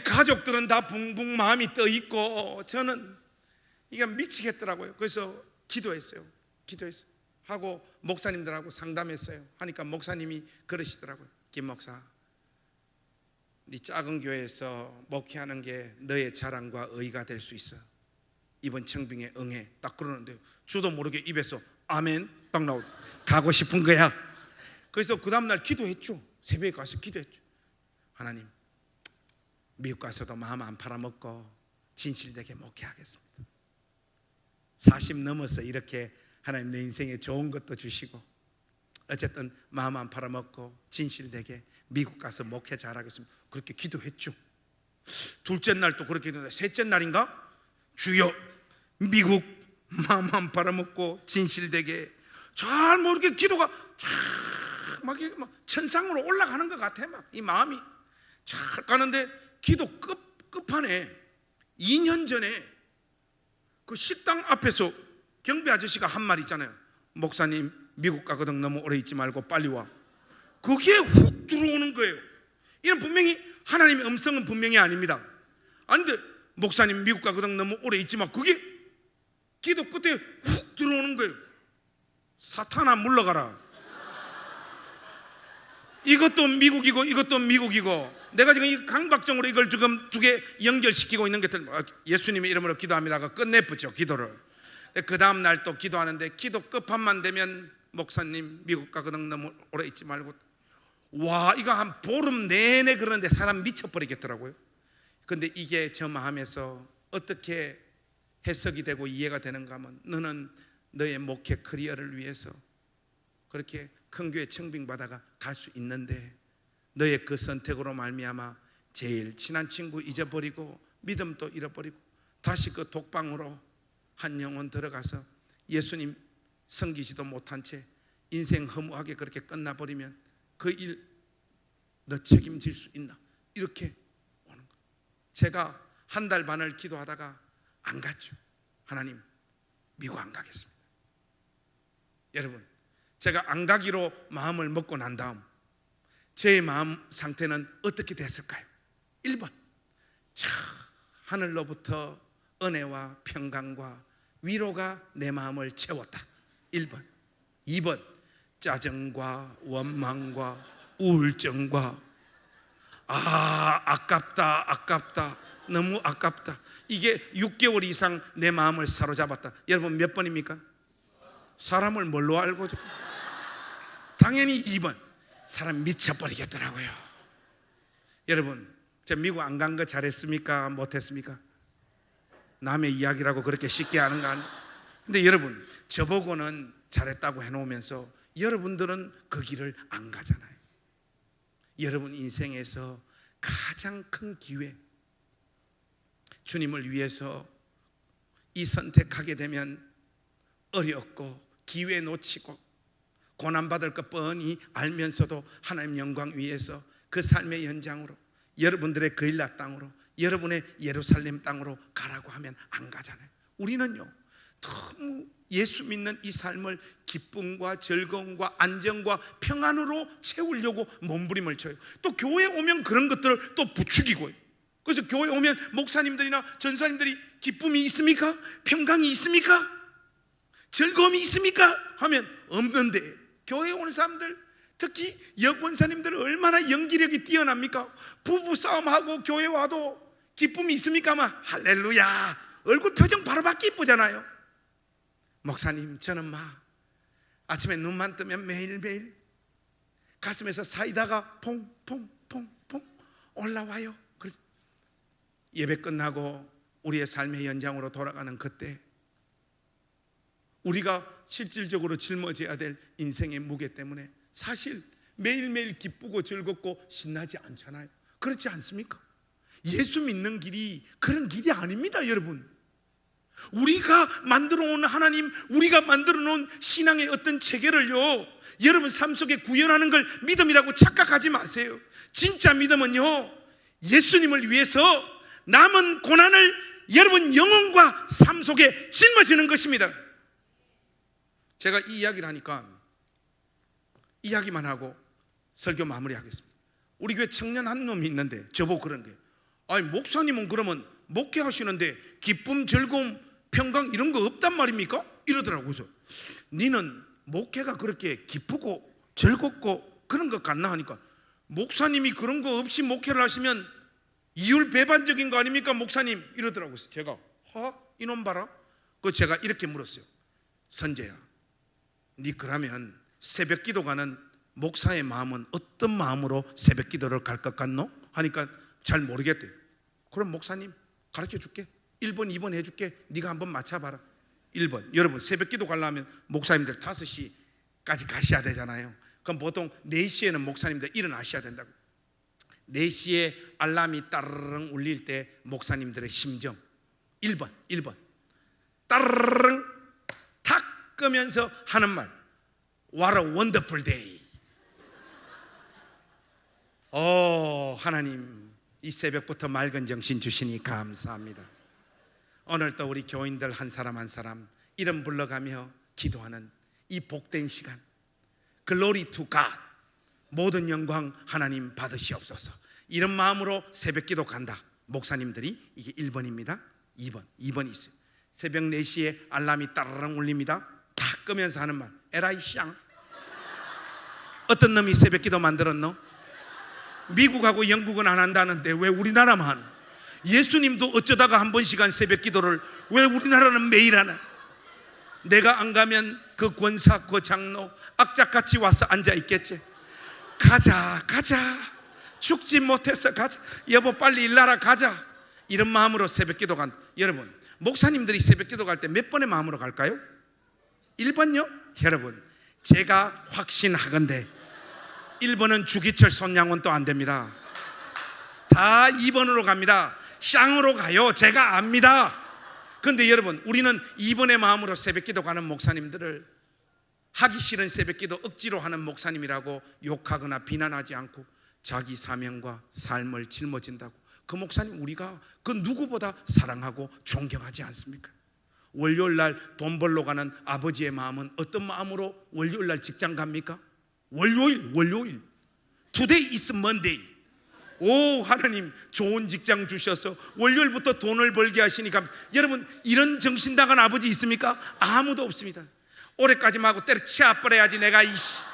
가족들은 다 붕붕 마음이 떠 있고 저는 이게 미치겠더라고요. 그래서 기도했어요. 하고 목사님들하고 상담했어요. 하니까 목사님이 그러시더라고요. 김 목사, 네 작은 교회에서 목회하는 게 너의 자랑과 의가 될 수 있어. 이번 청빙에 응해. 딱 그러는데요, 저도 모르게 입에서 아멘 딱 나오고 가고 싶은 거야. 그래서 그 다음날 기도했죠. 새벽에 가서 기도했죠. 하나님, 미국 가서도 마음 안 팔아먹고 진실되게 목회하겠습니다. 40 넘어서 이렇게 하나님 내 인생에 좋은 것도 주시고 어쨌든 마음 안 팔아먹고 진실되게 미국 가서 목회 잘하겠습니다. 그렇게 기도했죠. 둘째 날 또 그렇게 했는데 셋째 날인가, 주여, 미국 마음 안 팔아먹고 진실되게, 잘 모르게 기도가 막 천상으로 올라가는 것 같아. 막 이 마음이 잘 가는데 기도 끝판에 2년 전에 그 식당 앞에서 경비 아저씨가 한 말 있잖아요. 목사님 미국 가거든 너무 오래 있지 말고 빨리 와. 그게 훅 들어오는 거예요. 이는 분명히 하나님의 음성은 분명히 아닙니다. 아닌데 목사님 미국 가거든 너무 오래 있지 마. 그게 기도 끝에 훅 들어오는 거예요. 사탄아 물러가라. 이것도 미국이고 이것도 미국이고, 내가 지금 이 강박정으로 이걸 지금 두 개 연결시키고 있는 것들, 예수님의 이름으로 기도합니다가 끝내붙죠 기도를. 그 다음 날 또 기도하는데 기도 끝판만 되면 목사님 미국 가거든 너무 오래 있지 말고. 와, 이거 한 보름 내내 그러는데 사람 미쳐버리겠더라고요. 근데 이게 저 마음에서 어떻게 해석이 되고 이해가 되는가 하면, 너는 너의 목회 커리어를 위해서 그렇게 큰 교회 청빙받아가 갈 수 있는데 너의 그 선택으로 말미암아 제일 친한 친구 잊어버리고 믿음도 잃어버리고 다시 그 독방으로 한 영혼 들어가서 예수님 섬기지도 못한 채 인생 허무하게 그렇게 끝나버리면 그 일 너 책임질 수 있나? 이렇게 오는 거예요. 제가 한 달 반을 기도하다가 안 갔죠. 하나님, 미국 안 가겠습니다. 여러분, 제가 안 가기로 마음을 먹고 난 다음 제 마음 상태는 어떻게 됐을까요? 1번, 하늘로부터 은혜와 평강과 위로가 내 마음을 채웠다. 1번. 2번, 짜증과 원망과 우울증과 아깝다 너무 아깝다, 이게 6개월 이상 내 마음을 사로잡았다. 여러분 몇 번입니까? 사람을 뭘로 알고? 당연히 2번. 사람 미쳐버리겠더라고요. 여러분, 저 미국 안 간 거 잘했습니까? 못했습니까? 남의 이야기라고 그렇게 쉽게 하는 거 아니에요. 근데 여러분, 저보고는 잘했다고 해놓으면서 여러분들은 그 길을 안 가잖아요. 여러분 인생에서 가장 큰 기회, 주님을 위해서 이 선택하게 되면 어렵고 기회 놓치고 고난받을 것 뻔히 알면서도 하나님 영광 위해서 그 삶의 연장으로 여러분들의 그일라 땅으로, 여러분의 예루살렘 땅으로 가라고 하면 안 가잖아요. 우리는요, 너무 예수 믿는 이 삶을 기쁨과 즐거움과 안정과 평안으로 채우려고 몸부림을 쳐요. 또 교회에 오면 그런 것들을 또 부추기고요. 그래서 교회에 오면 목사님들이나 전사님들이 기쁨이 있습니까? 평강이 있습니까? 즐거움이 있습니까? 하면 없는데, 교회에 오는 사람들, 특히 여권사님들 얼마나 연기력이 뛰어납니까? 부부싸움하고 교회 와도 기쁨이 있습니까? 하면 할렐루야, 얼굴 표정 바로 바뀌 이쁘잖아요. 목사님, 저는 아침에 눈만 뜨면 매일매일 가슴에서 사이다가 퐁퐁퐁퐁 올라와요. 예배 끝나고 우리의 삶의 연장으로 돌아가는 그때 우리가 실질적으로 짊어져야 될 인생의 무게 때문에 사실 매일매일 기쁘고 즐겁고 신나지 않잖아요. 그렇지 않습니까? 예수 믿는 길이 그런 길이 아닙니다, 여러분. 우리가 만들어 온 하나님, 우리가 만들어 놓은 신앙의 어떤 체계를요, 여러분 삶 속에 구현하는 걸 믿음이라고 착각하지 마세요. 진짜 믿음은요, 예수님을 위해서 남은 고난을 여러분 영혼과 삶 속에 짊어지는 것입니다. 제가 이 이야기를 하니까 이야기만 하고 설교 마무리하겠습니다. 우리 교회 청년 한 놈이 있는데 저보고 그런 게, 아니 목사님은 그러면 목회하시는데 기쁨, 즐거움, 평강 이런 거 없단 말입니까? 이러더라고요. 그래서 니는 목회가 그렇게 기쁘고 즐겁고 그런 것 같나 하니까, 목사님이 그런 거 없이 목회를 하시면 이율배반적인 거 아닙니까 목사님? 이러더라고요. 제가 이놈 봐라. 그 제가 이렇게 물었어요. 선재야, 니 그러면 새벽 기도 가는 목사의 마음은 어떤 마음으로 새벽 기도를 갈 것 같노? 하니까 잘 모르겠대요. 그럼 목사님 가르쳐 줄게. 1번 2번 해줄게. 네가 한번 맞춰봐라. 1번, 여러분 새벽 기도 가려면 목사님들 5시까지 가셔야 되잖아요. 그럼 보통 4시에는 목사님들 일어나셔야 된다고. 4시에 알람이 따르릉 울릴 때 목사님들의 심정, 1번 따르릉 탁 끄면서 하는 말, What a wonderful day. 하나님 이 새벽부터 맑은 정신 주시니 감사합니다. 오늘도 우리 교인들 한 사람 한 사람 이름 불러가며 기도하는 이 복된 시간, Glory to God, 모든 영광 하나님 받으시옵소서. 이런 마음으로 새벽 기도 간다 목사님들이, 이게 1번입니다 2번이 있어요. 새벽 4시에 알람이 따르릉 울립니다. 탁 끄면서 하는 말, 에라이 샹. 어떤 놈이 새벽 기도 만들었노? 미국하고 영국은 안 한다는데 왜 우리나라만? 예수님도 어쩌다가 한 번씩은 새벽 기도를 왜 우리나라는 매일 하나? 내가 안 가면 그 권사, 그 장로 악착같이 와서 앉아 있겠지. 가자 죽지 못해서 가자, 여보 빨리 일나라 가자, 이런 마음으로 새벽 기도 간. 여러분 목사님들이 새벽 기도 갈 때 몇 번의 마음으로 갈까요? 1번요? 여러분 제가 확신하건대 1번은 주기철 손양원도 안 됩니다. 다 2번으로 갑니다. 쌍으로 가요. 제가 압니다. 그런데 여러분 우리는 2번의 마음으로 새벽 기도 가는 목사님들을 하기 싫은 새벽 기도 억지로 하는 목사님이라고 욕하거나 비난하지 않고 자기 사명과 삶을 짊어진다고, 그 목사님 우리가 그 누구보다 사랑하고 존경하지 않습니까? 월요일날 돈 벌러 가는 아버지의 마음은 어떤 마음으로 월요일날 직장 갑니까? 월요일 Today is Monday. 오 하나님 좋은 직장 주셔서 월요일부터 돈을 벌게 하시니까. 여러분 이런 정신 나간 아버지 있습니까? 아무도 없습니다. 올해까지만 하고 때려치워버려야지 내가 이씨.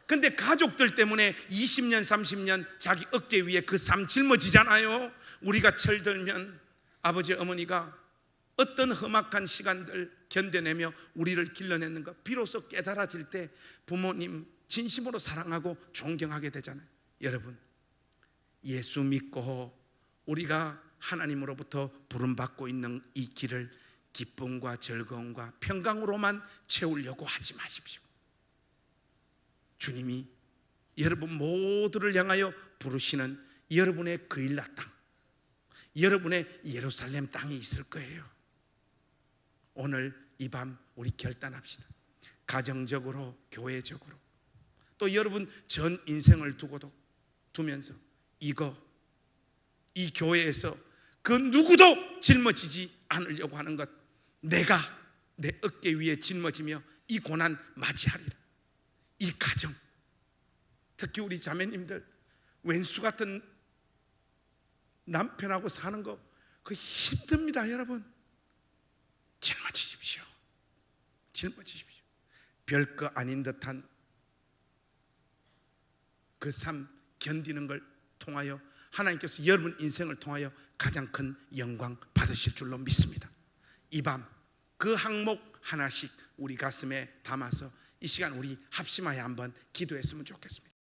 근데 가족들 때문에 20년 30년 자기 어깨 위에 그 삶 짊어지잖아요. 우리가 철들면 아버지 어머니가 어떤 험악한 시간들 견뎌내며 우리를 길러냈는가 비로소 깨달아질 때 부모님 진심으로 사랑하고 존경하게 되잖아요. 여러분 예수 믿고 우리가 하나님으로부터 부름받고 있는 이 길을 기쁨과 즐거움과 평강으로만 채우려고 하지 마십시오. 주님이 여러분 모두를 향하여 부르시는 여러분의 그일라 땅, 여러분의 예루살렘 땅이 있을 거예요. 오늘 이 밤 우리 결단합시다. 가정적으로 교회적으로 또 여러분 전 인생을 두면서 이 교회에서 그 누구도 짊어지지 않으려고 하는 것, 내가 내 어깨 위에 짊어지며 이 고난 맞이하리라. 이 가정, 특히 우리 자매님들 왼수 같은 남편하고 사는 거 그 힘듭니다. 여러분 짊어지십시오. 별거 아닌 듯한 그 삶 견디는 걸 통하여 하나님께서 여러분 인생을 통하여 가장 큰 영광 받으실 줄로 믿습니다. 이 밤 그 항목 하나씩 우리 가슴에 담아서 이 시간 우리 합심하여 한번 기도했으면 좋겠습니다.